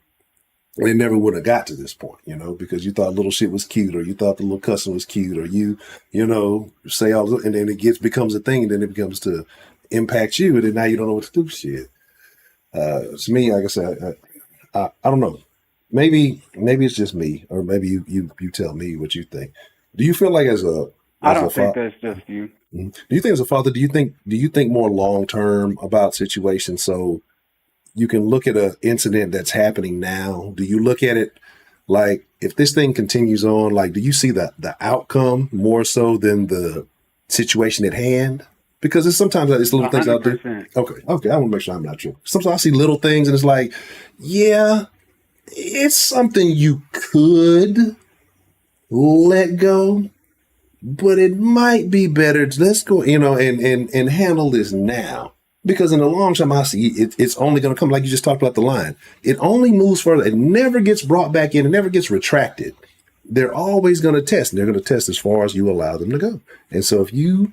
and it never would have got to this point, because you thought little shit was cute, or you thought the little cussing was cute, or you say all, and then it becomes a thing, and then it becomes to impact you, and then now you don't know what to do with shit. To me, like I said, I don't know. Maybe it's just me, or maybe you tell me what you think. Do you feel like I don't think that's just you. Do you think as a father, do you think more long term about situations? So you can look at an incident that's happening now. Do you look at it like if this thing continues on, like do you see the outcome more so than the situation at hand? Because it's sometimes it's little things I'll do. 100%. Okay, I want to make sure I'm not true. Sometimes I see little things and it's like, yeah, it's something you could let go, but it might be better. Let's go, and handle this now. Because in the long term, I see it's only going to come like you just talked about the line. It only moves further. It never gets brought back in. It never gets retracted. They're always going to test. And they're going to test as far as you allow them to go. And so if you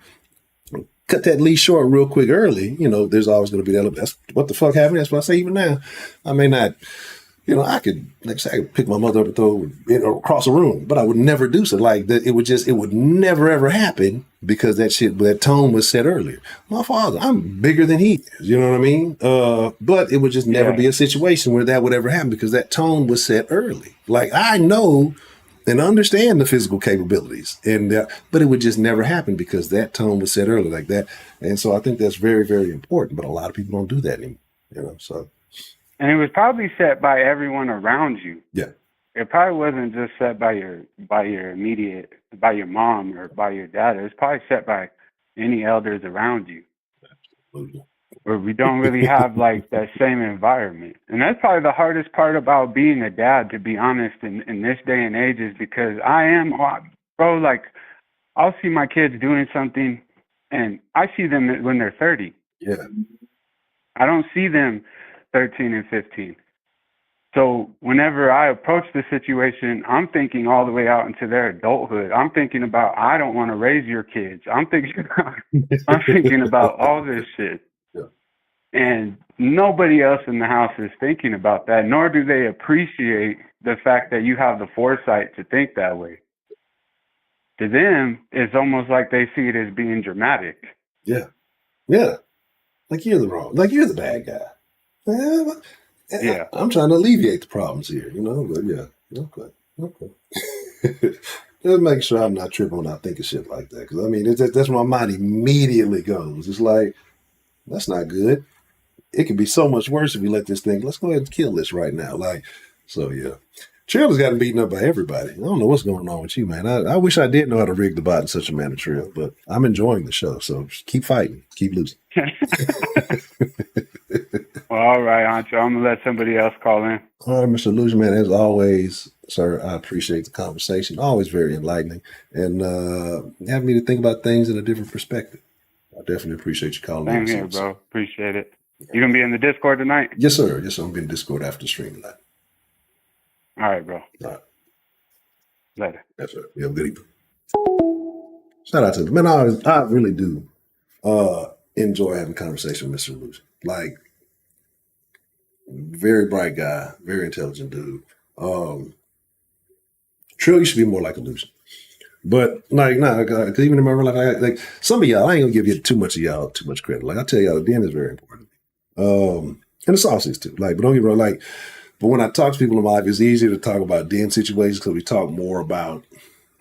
cut that leash short real quick early, there's always going to be that. That's what the fuck happened. That's what I say even now. I may not. I could, like I say, I could pick my mother up and throw it across a room, but I would never do so. Like that, it would never ever happen because that tone was set earlier. My father, I'm bigger than he is. You know what I mean? But it would just never be a situation where that would ever happen because that tone was set early. Like I know and understand the physical capabilities, but it would just never happen because that tone was set early like that. And so I think that's very, very important. But a lot of people don't do that anymore. So. And it was probably set by everyone around you. Yeah. It probably wasn't just set by your mom or by your dad. It was probably set by any elders around you. Absolutely. Where we don't really have like that same environment. And that's probably the hardest part about being a dad, to be honest, in this day and age, is because like I'll see my kids doing something and I see them when they're 30. Yeah. I don't see them 13 and 15. So whenever I approach the situation, I'm thinking all the way out into their adulthood. I'm thinking about, I don't want to raise your kids. I'm thinking about all this shit. Yeah. And nobody else in the house is thinking about that, nor do they appreciate the fact that you have the foresight to think that way. To them, it's almost like they see it as being dramatic. Yeah. Yeah. Like you're the bad guy. Yeah. I'm trying to alleviate the problems here, but yeah. Okay. Just make sure I'm not tripping when I think of shit like that. Because, that's where my mind immediately goes. It's like, that's not good. It could be so much worse if we let this thing, let's go ahead and kill this right now. So yeah. Trill has gotten beaten up by everybody. I don't know what's going on with you, man. I wish I did know how to rig the bot in such a manner, Trill, but I'm enjoying the show. So just keep fighting. Keep losing. Well, all right, Ancho. I'm going to let somebody else call in. All right, Mr. Illusion, man. As always, sir, I appreciate the conversation. Always very enlightening and having me to think about things in a different perspective. I definitely appreciate you calling Same in. here, bro. Appreciate it. You going to be in the Discord tonight? Yes, sir. Yes, sir. I'm going to be in Discord after the stream tonight. All right, bro. All right. Later. Yes, sir. You have a good evening. Shout out to them. Man, I really do enjoy having conversation with Mr. Illusion. Like, very bright guy, very intelligent dude. Trill, you should be more like Illusion. But because even in my real life, like some of y'all, I ain't gonna give you too much credit. Like I tell y'all, the den is very important. And the sauces too. Like, but don't get me wrong. But when I talk to people in my life, it's easier to talk about den situations because we talk more about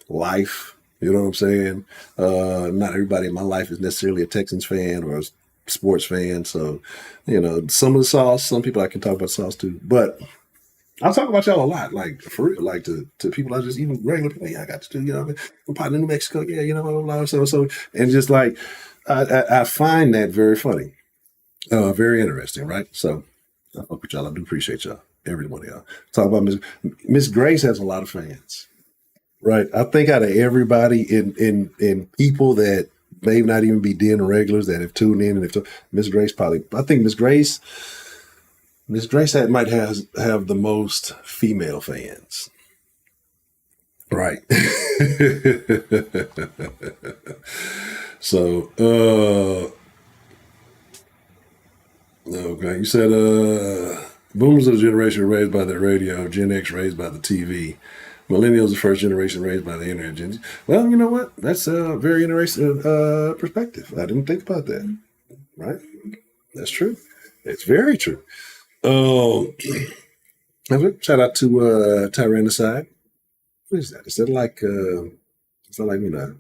life. You know what I'm saying? Not everybody in my life is necessarily a Texans fan or a sports fan. So, some of the sauce, some people I can talk about sauce too. But I'll talk about y'all a lot, like for real, like to people I just even regular people. Yeah, I got to do, I'm part of New Mexico. Yeah, blah, blah, so, and just like I find that very funny, very interesting, right? So I fuck with y'all. I do appreciate y'all, every one of y'all. Talk about Miss Grace has a lot of fans, right? I think out of everybody in people that may not even be den regulars that have tuned in, and Miss Grace I think Miss Grace might have the most female fans. Right. So, okay. You said, boomers of the generation raised by the radio, Gen X raised by the TV, millennials the first generation raised by the internet. Well, you know what? That's a very interesting perspective. I didn't think about that. Right. That's true. It's very true. Shout out to Tyrannicide. What is that? Is that like when a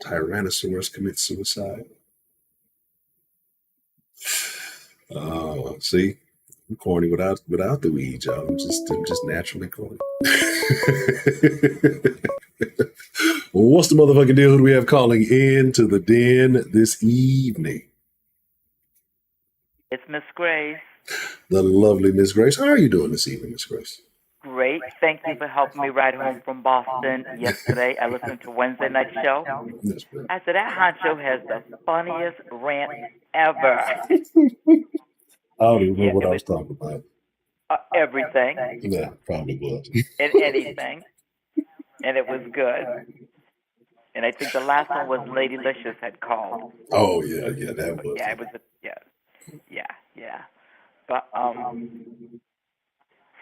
Tyrannosaurus commits suicide? See, corny without the weed, y'all. I'm just naturally corny. Well, what's the motherfucking deal? Who do we have calling in to the den this evening? It's Miss Grace. The lovely Miss Grace. How are you doing this evening, Miss Grace? Great. Thank you for helping me ride home from Boston yesterday. I listened to Wednesday night show. Yes, ma'am. I said, that honcho has the funniest rant ever. I don't even Yeah, remember what it I was was talking about. everything Yeah, probably was. and anything, and it was good. And I think the last one was Lady Licious had called. Oh yeah, that was. Yeah, it was yeah. But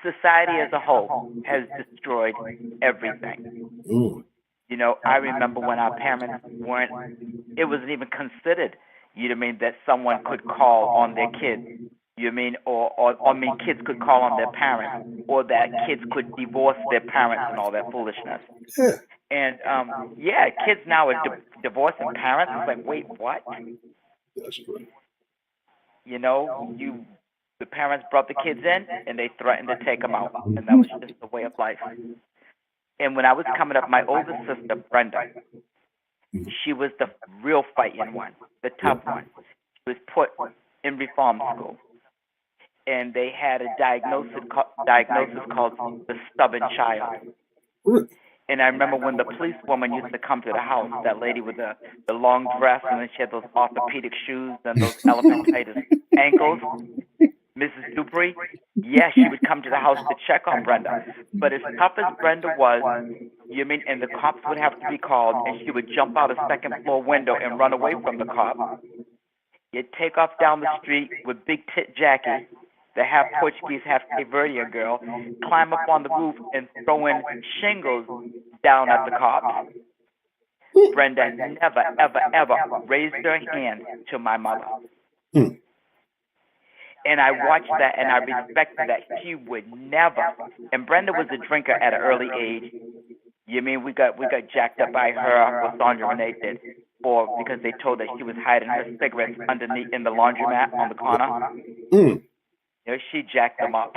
society as a whole has destroyed everything. Ooh. You know, I remember when our parents weren't, it wasn't even considered, you know what I mean, that someone could call on their kids. You know what I mean, or kids could call on their parents, or that kids could divorce their parents and all that foolishness. Yeah, And yeah, kids now are divorcing parents. It's like, wait, what? that's right. You know, the parents brought the kids in and they threatened to take them out, and that was just the way of life. And when I was coming up, my older sister Brenda, she was the real fighting one, the tough one. She was put in reform school, and they had a diagnosis called the stubborn child. And I remember when the policewoman used to come to the house, that lady with the long dress, and then she had those orthopedic shoes and those elephantitis ankles, Mrs. Dupree. Yeah, she would come to the house to check on Brenda. But as tough as Brenda was, you mean, and the cops would have to be called, and she would jump out a second floor window and run away from the cop. You'd take off down the street with Big Tit Jackie, the half Portuguese, half Cape Verdean girl, climb up on the roof and throw in shingles down at the cops. Brenda never, ever, ever raised her hand to my mother. And I watched that and I respected that. She would never. And Brenda was a drinker at an early age. You mean we got jacked up by her, what Sandra Renee did, or because they told that she was hiding her cigarettes underneath in the laundromat on the corner. You know, she jacked them up.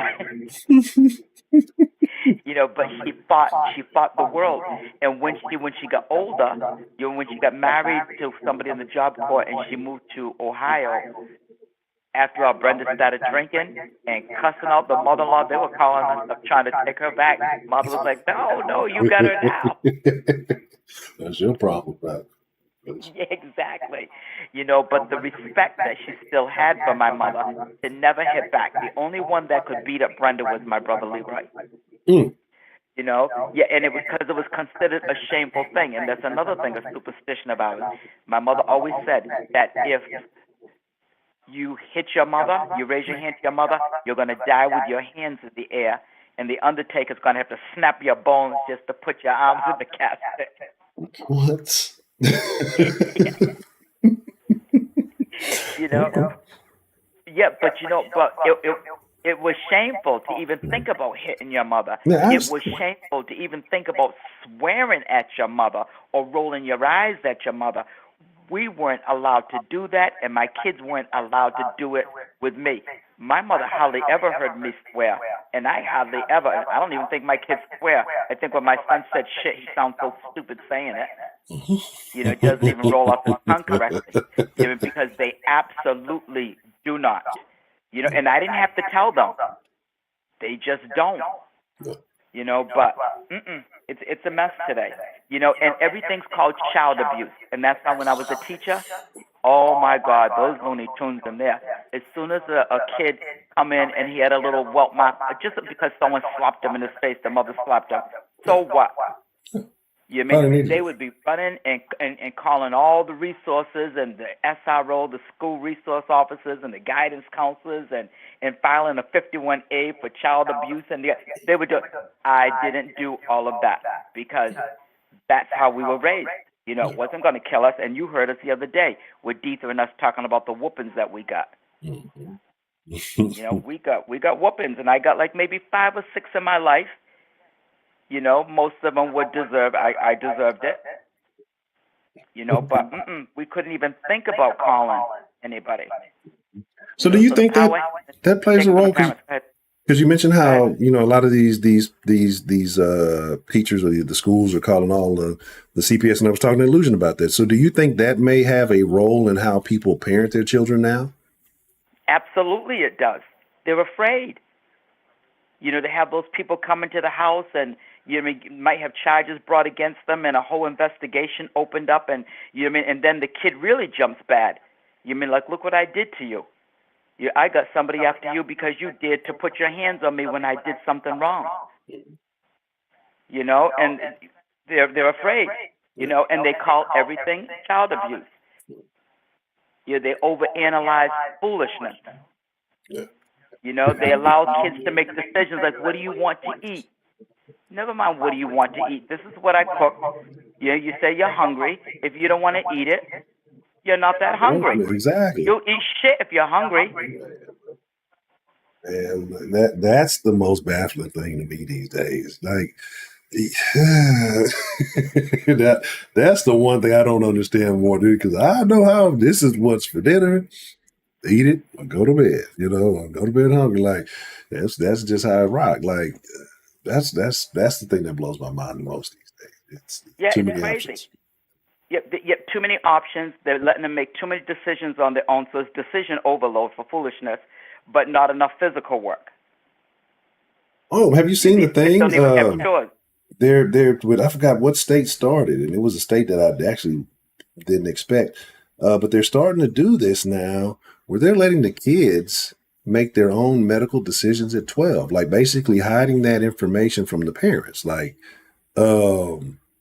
You know, but she fought the world. And when she got older, you know, when she got married to somebody in the Job Corps and she moved to Ohio, after all, Brenda started drinking and cussing out the mother-in-law. They were calling us up trying to take her back. Mother was like, no, you got her now. That's your problem, right? Yeah, exactly. You know, but the respect that she still had for my mother, it never hit back. The only one that could beat up Brenda was my brother Leroy. You know, yeah, and it was because it was considered a shameful thing. And that's another thing, a superstition about it. My mother always said that if you hit your mother, you raise your hand to your mother, you're going to die with your hands in the air, and the undertaker's going to have to snap your bones just to put your arms in the casket. What? You know? Yeah, but you know, it was shameful to even think about hitting your mother. Yeah, it was shameful to even think about swearing at your mother or rolling your eyes at your mother. We weren't allowed to do that, and my kids weren't allowed to do it with me. My mother hardly ever heard me swear, and I hardly ever. I don't even think my kids swear. I think when my son said shit, he sounds so stupid saying it. You know, it doesn't even roll off his tongue correctly. You know, because they absolutely do not. You know, and I didn't have to tell them. They just don't. You know, but it's a mess today. You know, and everything's called child abuse. And that's why when I was a teacher, oh my God, those Looney Tunes in there. As soon as a kid come in and he had a little welt mark, just because someone slapped him in his face, the mother slapped him. So what? You mean they would be running and calling all the resources and the SRO, the school resource officers and the guidance counselors and filing a 51A for child abuse, and they would do it. I didn't do all of that because that's how we were raised. You know, it wasn't going to kill us. And you heard us the other day with Deetha and us talking about the whoopings that we got. You know, we got whoopings, and I got like maybe 5 or 6 in my life. You know, most of them would deserve. I deserved it. You know, but we couldn't even think about calling anybody. So do you So the think that power that plays takes a from the role? parents. Go ahead. Because you mentioned Go ahead. how a lot of these teachers or the schools are calling all the CPS, and I was talking to Illusion about that. So do you think that may have a role in how people parent their children now? Absolutely, it does. They're afraid. They have those people come into the house, and might have charges brought against them, and a whole investigation opened up, and and then the kid really jumps bad. Like, look what I did to you. I got somebody after you because you dared to put your hands on me when I did something wrong. And they're afraid. And they call everything child abuse. They overanalyze foolishness. Yeah. They allow kids to make decisions like, what do you want to eat? Never mind what do you want to eat. This is what I cook. You say you're hungry. If you don't want to eat it, you're not that hungry. Exactly. You'll eat shit if you're hungry. And that's the most baffling thing to me these days. Like that's the one thing I don't understand more, dude. Because I know how this is what's for dinner. Eat it or go to bed. Or go to bed hungry. Like that's just how I rock. Like that's the thing that blows my mind the most these days. It's Yeah, too it's many crazy. options. Yep, too many options. They're letting them make too many decisions on their own, so it's decision overload for foolishness, but not enough physical work. Oh, have you seen the These kids thing? don't even have chores. I forgot what state started, and it was a state that I actually didn't expect. But they're starting to do this now, where they're letting the kids make their own medical decisions at 12, like basically hiding that information from the parents. Like,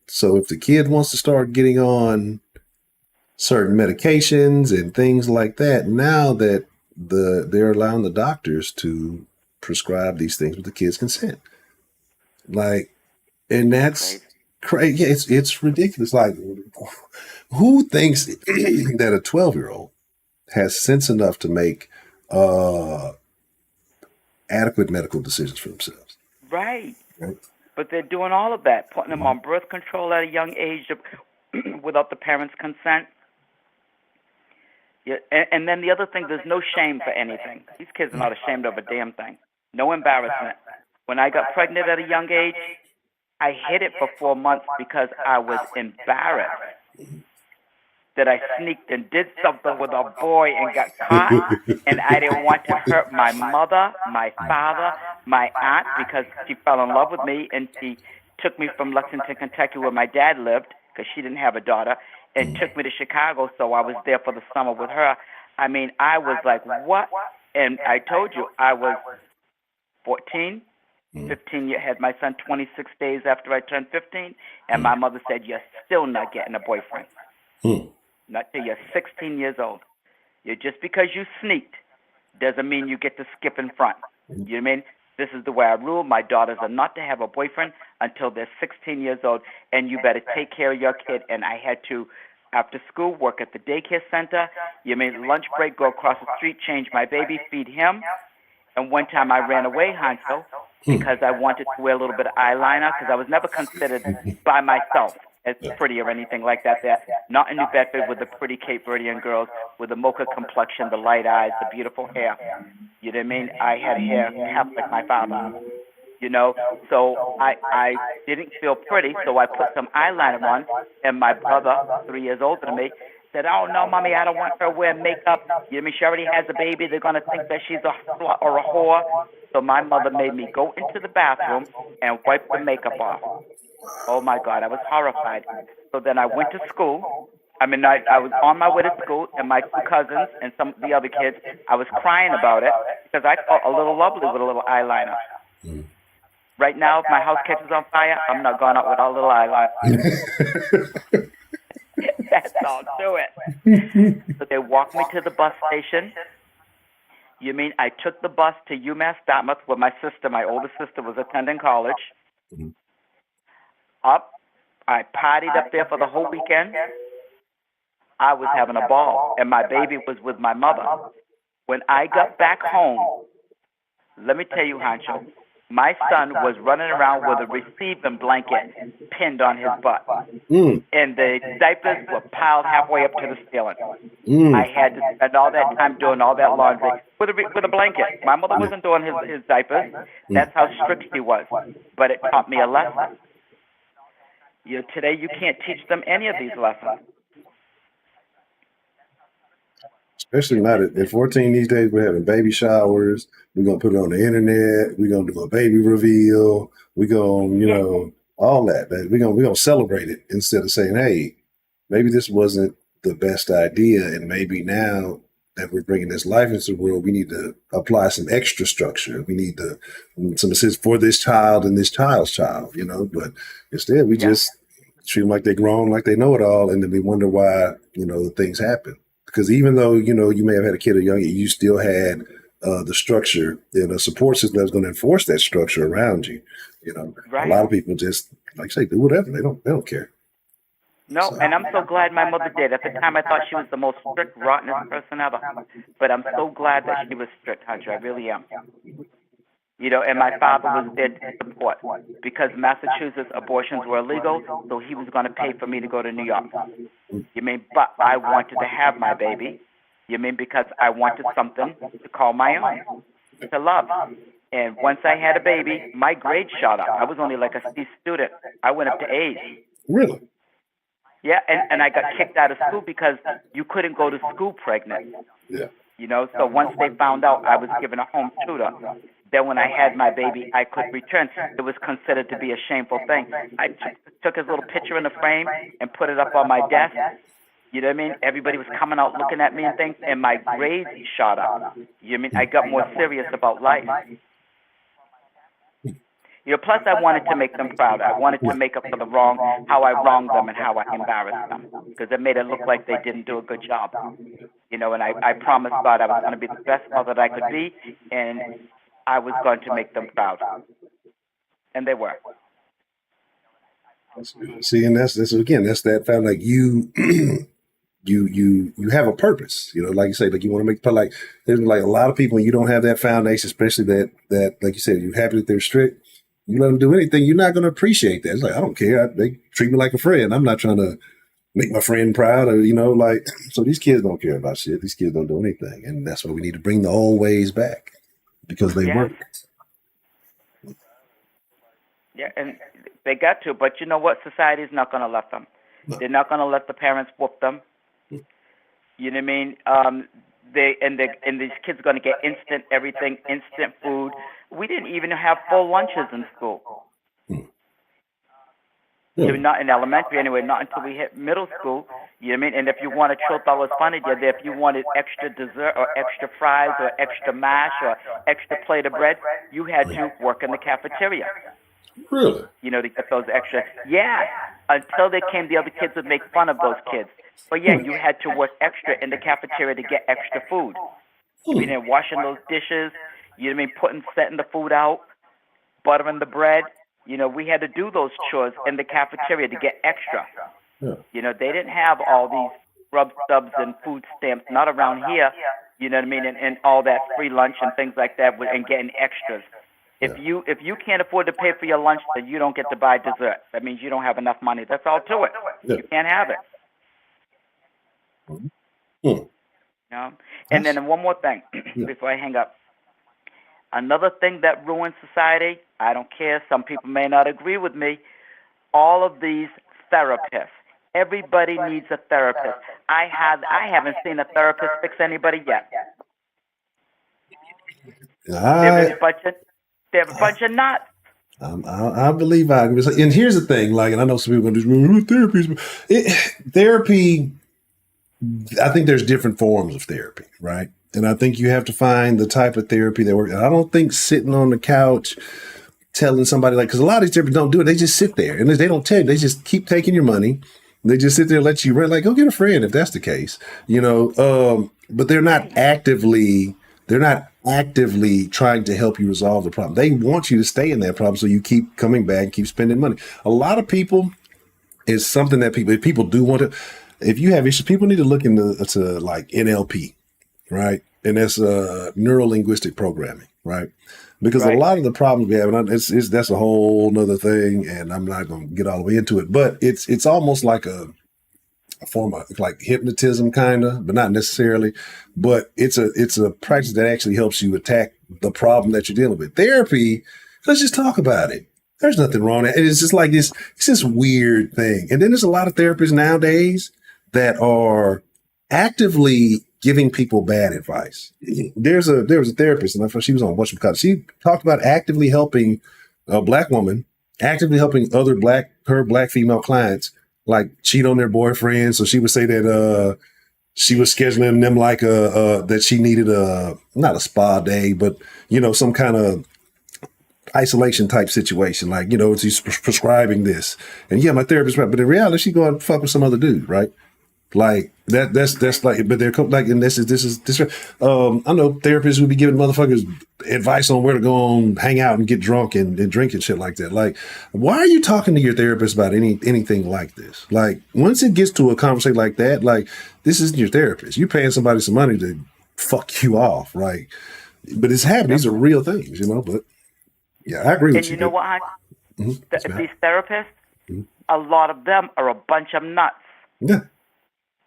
so if the kid wants to start getting on certain medications and things like that, now that they're allowing the doctors to prescribe these things with the kid's consent. Like, and that's Crazy. crazy. Yeah, it's ridiculous. Like, who thinks that a 12-year-old has sense enough to make uh, adequate medical decisions for themselves? Right. Right? But they're doing all of that, putting them on birth control at a young age without the parents' consent. Yeah, and then the other thing, there's no shame for anything. These kids are not ashamed of a damn thing. No embarrassment. When I got pregnant at a young age, I hid it for 4 months because I was embarrassed that I sneaked and did something with a boy and got caught, and I didn't want to hurt my mother, my father, my aunt, because she fell in love with me, and she took me from Lexington, Kentucky, where my dad lived, because she didn't have a daughter, and took me to Chicago, so I was there for the summer with her. I mean, I was like, what? And I told you, I was 14, 15 years, had my son 26 days after I turned 15, and my mother said, you're still not getting a boyfriend. Not till you're 16 years old. Just because you sneaked doesn't mean you get to skip in front. You know what I mean? This is the way I rule. My daughters are not to have a boyfriend until they're 16 years old, and you better take care of your kid. And I had to, after school, work at the daycare center. Lunch break, go across the street, change my baby, feed him. And one time I ran away, Hancho, because I wanted to wear a little bit of eyeliner, because I was never considered by myself as pretty or anything like that. There, not in New Bedford with the pretty Cape Verdean girls with the mocha complexion, the light eyes, the beautiful hair. You know what I mean? I had hair half like my father. So I didn't feel pretty, so I put some eyeliner on, and my brother, 3 years older than me, said, oh, no, Mommy, I don't want her to wear makeup. You know what I mean? She already has a baby. They're going to think that she's a slut or a whore. So my mother made me go into the bathroom and wipe the makeup off. Oh, my God, I was horrified. So then I went to school. I was on my way to school, and my two cousins and some of the other kids, I was crying about it because I felt a little lovely with a little eyeliner. Right now, if my house catches on fire, I'm not going out with a little eyeliner. That's all to it. So they walked me to the bus station. You mean I took the bus to UMass Dartmouth where my older sister, was attending college. I partied up there for the whole weekend. I was having a ball, and my baby was with my mother. When I got back home, let me tell you, Hancho, my son was running around with a receiving blanket pinned on his butt, Mm, and the diapers were piled halfway up to the ceiling. I mm, had to spend all that time doing all that laundry with a blanket. My mother yeah, wasn't doing his diapers. mm. That's how strict she was. But it taught me a lesson. Today you can't teach them any of these lessons. Especially not at 14 these days. We're having baby showers. We're gonna put it on the internet. We're gonna do a baby reveal. We're gonna, all that. We're gonna celebrate it instead of saying, hey, maybe this wasn't the best idea, and maybe now that we're bringing this life into the world, we need to apply some extra structure. We need some assistance for this child and this child's child, But instead, we Yeah. just treat them like they're grown, like they know it all, and then we wonder why, the things happen. Because even though, you may have had a kid or young, you still had the structure and a support system that's going to enforce that structure around you. A Right. lot of people just, like I say, do whatever. They don't care. No, So, and I'm so glad my mother did. At the time, I thought she was the most strict, rottenest person ever. But I'm so glad that she was strict, Hunter. I really am. And my father was there to support because Massachusetts abortions were illegal, so he was going to pay for me to go to New York. But I wanted to have my baby. Because I wanted something to call my own, to love. And once I had a baby, my grades shot up. I was only like a C student. I went up to A's. really? Yeah, and I got kicked out of school because you couldn't go to school pregnant. Yeah. So once they found out I was given a home tutor, then when I had my baby, I could return. It was considered to be a shameful thing. I took his little picture in the frame and put it up on my desk. You know what I mean? Everybody was coming out looking at me and things, and my grades shot up. I got more serious about life. Plus I wanted to make them proud. I wanted to make up for how I wronged them and how I embarrassed them, because it made it look like they didn't do a good job. And I promised God I was going to be the best mother that I could be, and I was going to make them proud. And they were. See, and that's that fact, like you you have a purpose, like you say, like you want to make, but like there's like a lot of people, and you don't have that foundation, especially that like you said, you're happy that they're strict. You let them do anything, you're not going to appreciate that. It's like, I don't care. They treat me like a friend. I'm not trying to make my friend proud, or like. So these kids don't care about shit. These kids don't do anything, and that's why we need to bring the old ways back, because they work. Yeah, and they got to, but you know what? Society is not going to let them. No. They're not going to let the parents whoop them. You know what I mean? These kids are going to get instant everything, instant food. We didn't even have full lunches in school. Yeah. Not in elementary anyway, not until we hit middle school. You know what I mean? And if you wanted chota was funny, if you wanted extra dessert or extra fries or extra mash or extra plate of bread, you had to work in the cafeteria. Really? To get those extra. Yeah, until they came, the other kids would make fun of those kids. But yeah, you had to work extra in the cafeteria to get extra food. Washing those dishes, setting the food out, buttering the bread. We had to do those chores in the cafeteria to get extra. Yeah. They didn't have all these rub stubs and food stamps, not around here, and all that free lunch and things like that, and getting extras. If you can't afford to pay for your lunch, then you don't get to buy dessert. That means you don't have enough money. That's all to it. Yeah. You can't have it. Mm-hmm. And then one more thing before I hang up. Another thing that ruins society, I don't care, some people may not agree with me, all of these therapists. Everybody needs a therapist. I haven't seen a therapist fix anybody yet. They're a bunch of nuts. I believe and here's the thing, like, and I know some people are going to therapy, I think there's different forms of therapy, right? And I think you have to find the type of therapy that works. And I don't think sitting on the couch telling somebody, like, because a lot of these therapists don't do it. They just sit there and they don't tell you. They just keep taking your money. They just sit there and let you rent. Like, go get a friend if that's the case, but they're not actively trying to help you resolve the problem. They want you to stay in that problem, so you keep coming back and keep spending money. A lot of people, is something that people do want to. If you have issues, people need to look into like NLP, right? And that's neuro linguistic programming, right? Because a Right. lot of the problems we have, and it's that's a whole nother thing, and I'm not going to get all the way into it, but it's almost like a form of like hypnotism, kind of, but not necessarily. But it's a practice that actually helps you attack the problem that you're dealing with. Therapy, let's just talk about it. There's nothing wrong. And it's just like this. It's this weird thing. And then there's a lot of therapists nowadays that are actively giving people bad advice. There was a therapist, and I thought she was on whatchamacallit. She talked about actively helping a black woman, actively helping other her black female clients like cheat on their boyfriend. So she would say that she was scheduling them like that she needed not a spa day, but some kind of isolation type situation. Like, she's prescribing this. And yeah, my therapist, right. But in reality, she going to fuck with some other dude, right? Like that's like, but they're like, and this is. I know therapists would be giving motherfuckers advice on where to go and hang out and get drunk and drink and shit like that. Like, why are you talking to your therapist about anything like this? Like, once it gets to a conversation like that, like, this isn't your therapist. You're paying somebody some money to fuck you off, right? But it's happening. These are real things, But yeah, I agree with you. And you know what? Mm-hmm. These therapists, a lot of them are a bunch of nuts. Yeah.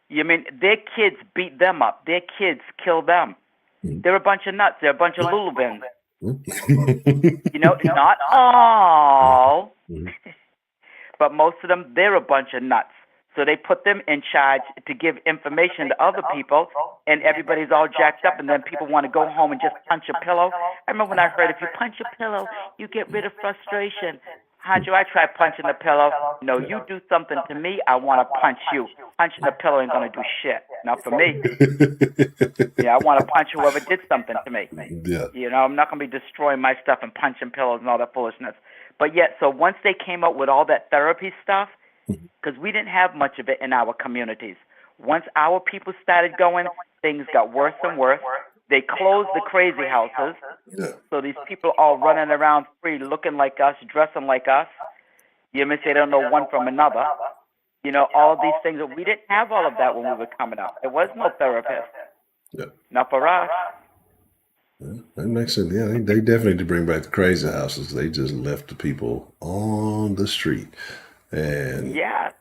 You mean their kids beat them up? Their kids kill them. They're a bunch of nuts. They're a bunch of Lulubins. Not all, but most of them, they're a bunch of nuts. So they put them in charge to give information to other people, and everybody's all jacked up, and then people want to go home and just punch a pillow. I remember when I heard if you punch a pillow, you get rid of frustration. Honcho, I tried punching the pillow. No, you do something to me, I want to punch you. Punching the pillow ain't going to do shit. Not for me. Yeah, I want to punch whoever did something to me. Yeah. I'm not going to be destroying my stuff and punching pillows and all that foolishness. But yet, so once they came up with all that therapy stuff, because we didn't have much of it in our communities. Once our people started going, things got worse and worse. They closed the crazy houses. Yeah. So these people all running around free, looking like us, dressing like us. You may say they don't know one from another. All of these things. We didn't have all of that when we were coming up. There was no therapist. Yeah. Not for us. Yeah, that makes sense. Yeah, they definitely did bring back the crazy houses. They just left the people on the street. And yeah,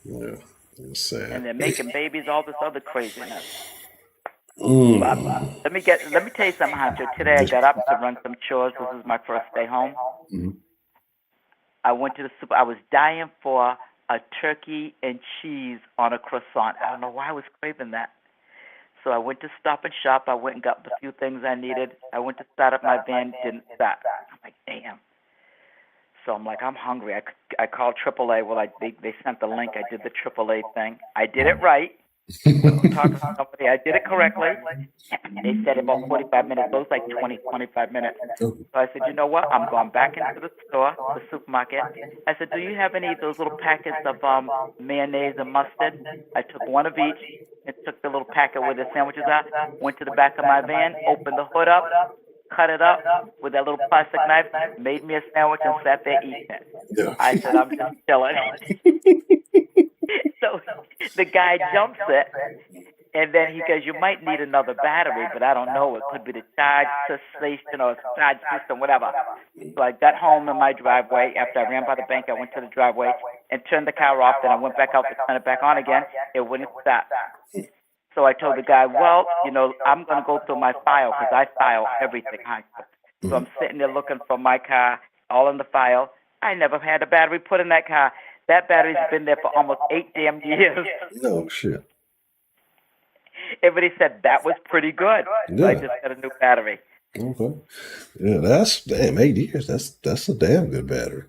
it's sad. And they're making babies, all this other craziness. But let me tell you something, Hunter. Today I got up to run some chores. This is my first day home. I went to the super. I was dying for a turkey and cheese on a croissant. I don't know why I was craving that. So I went to Stop and Shop. I went and got the few things I needed. I went to start up my van, didn't start. I'm like, damn. So I'm like, I'm hungry. I called AAA. Well, they sent the link. I did the AAA thing. I did it right. Talked to somebody. I did it correctly. They said about 45 minutes. It was like 20, 25 minutes. So I said, you know what? I'm going back into the store, the supermarket. I said, do you have any of those little packets of mayonnaise and mustard? I took one of each and took the little packet where the sandwiches are, went to the back of my van, opened the hood up, cut it up with that little plastic knife, made me a sandwich, and sat there eating it. Yeah. I said, I'm just chilling. So the guy jumps it, and then he goes, you might need another battery, but I don't know. It could be the charge station or charge system, whatever. So I got home in my driveway. After I ran by the bank, I went to the driveway and turned the car off. Then I went back out to turn it back on again. It wouldn't stop. So I told the guy, well, I'm going to go through my file because I file everything. So I'm sitting there looking for my car, all in the file. I never had a battery put in that car. That battery's been there for almost 8 damn years. No shit. Everybody said that was pretty good. Yeah. So I just got a new battery. Okay. Yeah, that's 8 years. That's a damn good battery.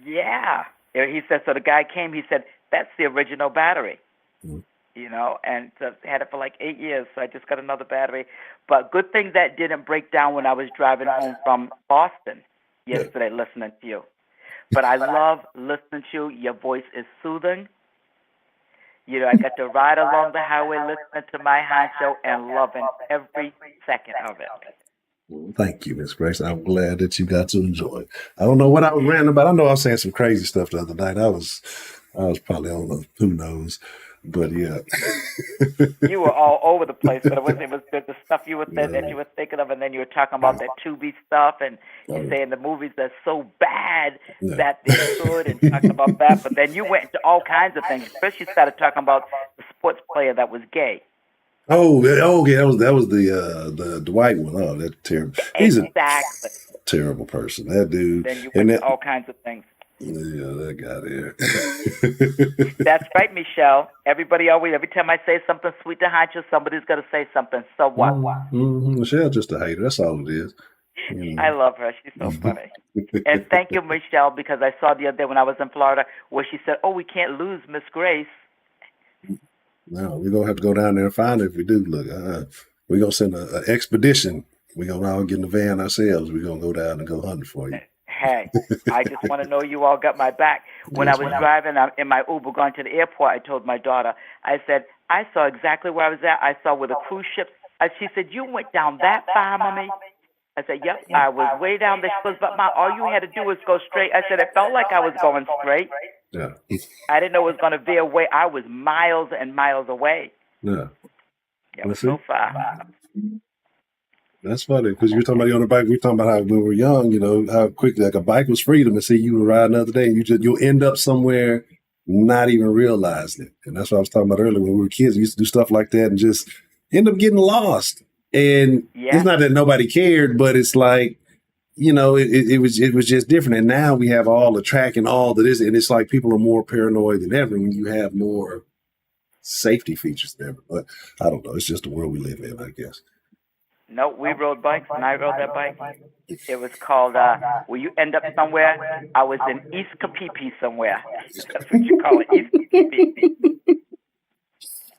Yeah. He said, so the guy came, he said, that's the original battery. And so I had it for like 8 years, so I just got another battery. But good thing that didn't break down when I was driving home from Boston yesterday listening to you. But I love listening to you. Your voice is soothing. I got to ride along the highway listening to my Honcho and loving every second of it. Well, thank you, Miss Grace. I'm glad that you got to enjoy it. I don't know what I was ranting about. I know I was saying some crazy stuff the other night. I was probably on the who knows. But yeah. You were all over the place, but it was the stuff you were that you were thinking of, and then you were talking about that Tubi stuff, and you're saying the movies are so bad that they're good, and talking about that. But then you went into all kinds of things. First, you started talking about the sports player that was gay. Oh, yeah, that was the white one. Oh, that's terrible. He's a terrible person. That dude. Then you went to all kinds of things. Yeah, that guy there. That's right, Michelle. Every time I say something sweet to Hancho, somebody's going to say something. So what? Michelle just a hater. That's all it is. I love her. She's so funny. And thank you, Michelle, because I saw the other day when I was in Florida where she said, "Oh, we can't lose Miss Grace." No, we're going to have to go down there and find her if we do. Look, we're going to send an expedition. We're going to all get in the van ourselves. We're going to go down and go hunting for you. Hey, I just want to know you all got my back. When I was driving in my Uber going to the airport, I told my daughter, I said, I saw exactly where I was at. I saw where the cruise ship. She said, you went down that far, Mommy? I said, yep, I was way down there. She goes, but Mom, all you had to do was go straight. I said, it felt like I was going straight. Yeah. I didn't know it was going to veer away. I was miles and miles away. Yeah. It was so far. That's funny because you're talking about you on the bike. We're talking about how when we were young, how quickly like a bike was freedom, and see you were riding the other day, and you'll end up somewhere not even realizing it. And that's what I was talking about earlier. When we were kids, we used to do stuff like that and just end up getting lost. And it's not that nobody cared, but it's like, it was just different. And now we have all the track and all that is, and it's like people are more paranoid than ever when you have more safety features than ever. But I don't know. It's just the world we live in, I guess. No, we rode bikes, and I rode that bike. It was called, will you end up somewhere? I was in East Kapipi somewhere. That's what you call it, East Kapipi.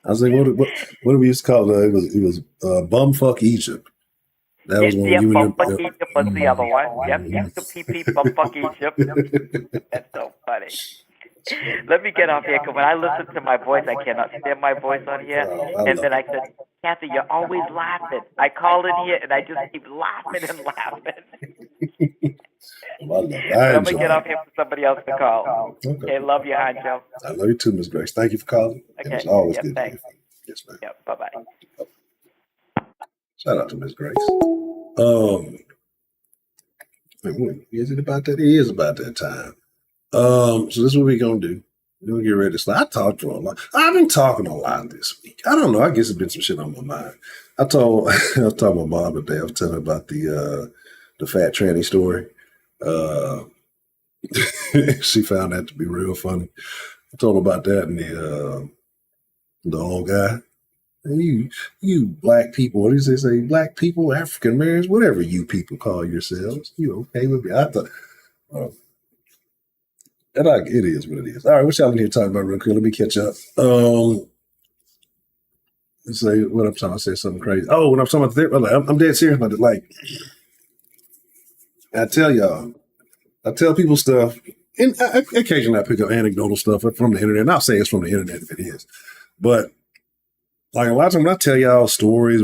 I was like, what do we used to call it? It was Bumfuck Egypt. That was one. Bumfuck Egypt was the other one. Yep, East Kapipi, Bumfuck Egypt. That's so funny. Let me get off here, because when I listen to my voice, I cannot stand my voice on here. And then I said, Kathy, you're always laughing. I called in here, and I just keep laughing and laughing. I'm going to get off here for somebody else to call. Okay, love you, Hancho. I love you too, Miss Grace. Thank you for calling. Okay. It's always good thanks. to hear from you. Yes, ma'am. Yep, bye-bye. Shout out to Miss Grace. Is it about that? It is about that time. So this is what we're going to do. We're going to get ready to start. I talked to a lot. I've been talking a lot this week. I don't know. I guess it's been some shit on my mind. I was talking to my mom today. I was telling her about the fat tranny story. She found that to be real funny. I told her about that and the old guy. You black people, what do you say? Black people, African Americans, whatever you people call yourselves. You okay with me? I thought, it is what it is. All right, what y'all in here talking about real quick? Let me catch up. Let's say what I'm trying to say something crazy. Oh, when I'm talking about I'm dead serious about it. Like, I tell people stuff, and occasionally I pick up anecdotal stuff from the internet. And I'll say it's from the internet if it is. But like a lot of times when I tell y'all stories,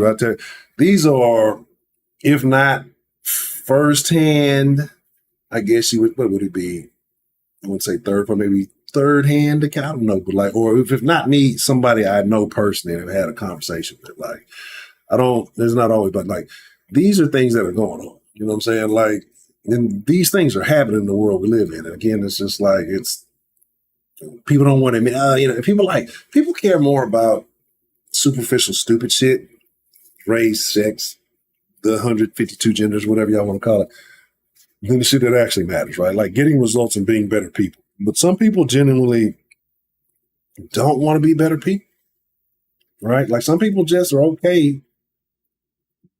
these are, if not firsthand, I guess what would it be? I wouldn't say third, but maybe third hand account. I don't know, but like, or if not me, somebody I know personally and have had a conversation with. Like, there's not always, but like, these are things that are going on. You know what I'm saying? Like, and these things are happening in the world we live in. And again, it's just like, people don't want to admit, people care more about superficial, stupid shit, race, sex, the 152 genders, whatever y'all want to call it, than the shit that actually matters, right? Like getting results and being better people. But some people genuinely don't want to be better people, right? Like some people just are okay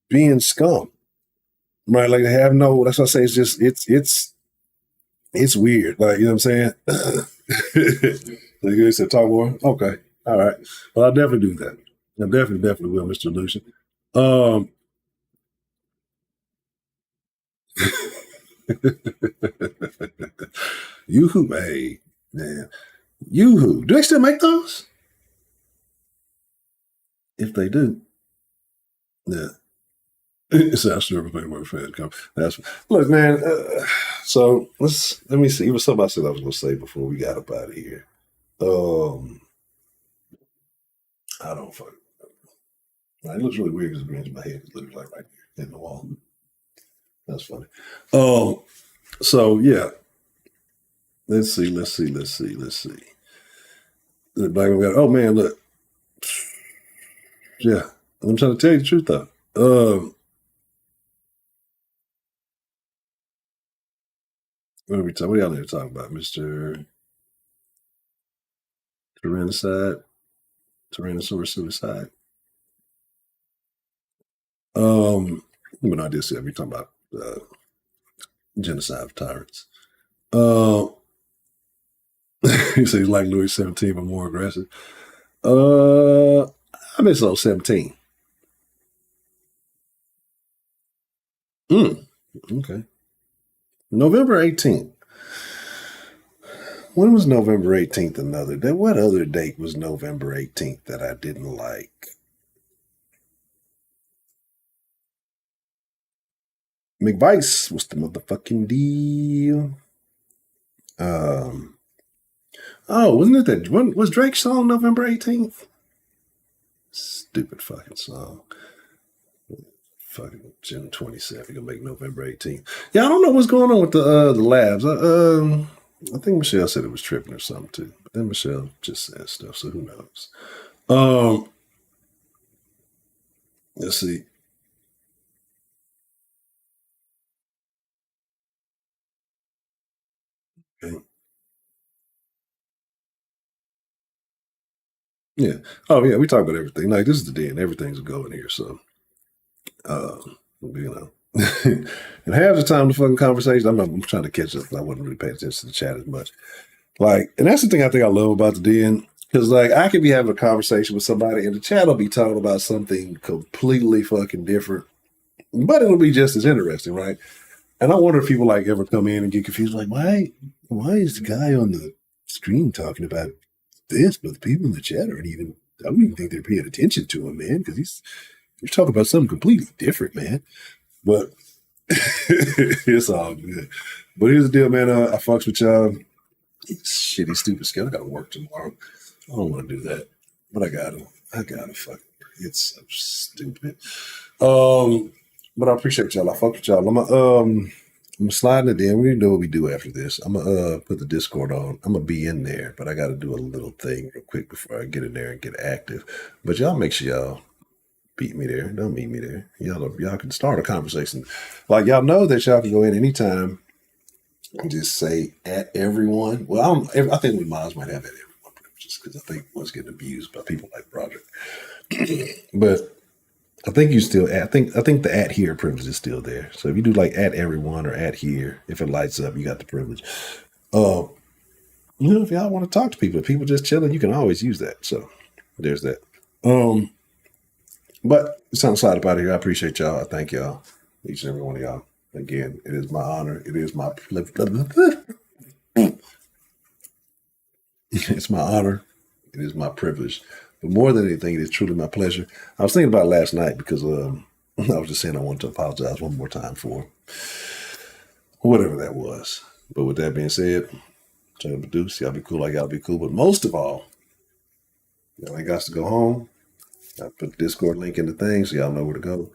being scum, right? Like they have that's what I say. It's just, it's weird. Like, you know what I'm saying? Like you said, talk more. Okay. All right. Well, I'll definitely do that. I definitely will, Mr. Lucian. Yoo-hoo, hey, man. Yoo-hoo. Do they still make those? If they do, yeah. It's not sure if anybody fan come. Look, man. So let me see. It was something I said I was going to say before we got up out of here. I don't fucking. It looks really weird because it's in my head. It's literally like right here in the wall. That's funny. So yeah. Let's see. The black man got. Oh man, look. Yeah, I'm trying to tell you the truth though. What are we talking? What y'all need to talk about, Mister Tyrannicide, Tyrannosaurus suicide? But I did say we talking about genocide of tyrants. He says like Louis 17, but more aggressive. I miss 17. Okay. November 18th. When was November 18th another day? What other date was November 18th that I didn't like? McVice was the motherfucking deal. Wasn't it that when was Drake's song November 18th? Stupid fucking song. Fucking June 27th, gonna make November 18th. Yeah, I don't know what's going on with the labs. I think Michelle said it was tripping or something too. But then Michelle just said stuff, so who knows? Let's see. Okay. Yeah. Oh yeah, we talk about everything. Like this is the den. Everything's going here. So you know. And half the time the fucking conversation, I'm trying to catch up. I wasn't really paying attention to the chat as much. Like, and that's the thing I think I love about the den. Because like I could be having a conversation with somebody and the chat will be talking about something completely fucking different. But it'll be just as interesting, right? And I wonder if people like ever come in and get confused, like, why is the guy on the screen talking about this, but the people in the chat aren't even, I don't even think they're paying attention to him, man, because he's talking about something completely different, man. But it's all good. But here's the deal, man. I fucks with y'all. Shitty, stupid schedule. I gotta work tomorrow. I don't want to do that, but I gotta fuck. It's so stupid. But I appreciate y'all. I fuck with y'all. I'm sliding it in. We know what we do after this. I'm gonna put the Discord on. I'm gonna be in there, but I gotta do a little thing real quick before I get in there and get active. But y'all make sure y'all beat me there. Don't meet me there. Y'all can start a conversation. Like y'all know that y'all can go in anytime and just say at everyone. Well, I think we might have at everyone privileges because I think one's getting abused by people like Project. But I think I think the at here privilege is still there. So if you do like at everyone or at here, if it lights up, you got the privilege. If y'all want to talk to people, if people just chilling, you can always use that. So there's that. But it's time to slide up out of here. I appreciate y'all. I thank y'all, each and every one of y'all. Again, it is my honor. It is my it's my honor. It is my privilege. But more than anything, it is truly my pleasure. I was thinking about it last night because I was just saying I wanted to apologize one more time for whatever that was. But with that being said, trying to produce, y'all be cool like y'all be cool. But most of all, y'all ain't got to go home. I put the Discord link in the thing so y'all know where to go.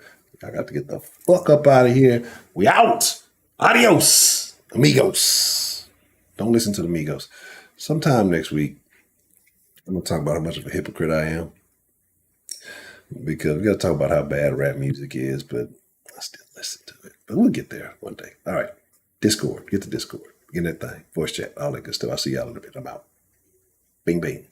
I got to get the fuck up out of here. We out. Adios, amigos. Don't listen to the amigos. Sometime next week, I'm going to talk about how much of a hypocrite I am. Because we got to talk about how bad rap music is, but I still listen to it. But we'll get there one day. All right. Discord. Get the Discord. Get in that thing. Voice chat. All that good stuff. I'll see y'all in a bit. I'm out. Bing, bing.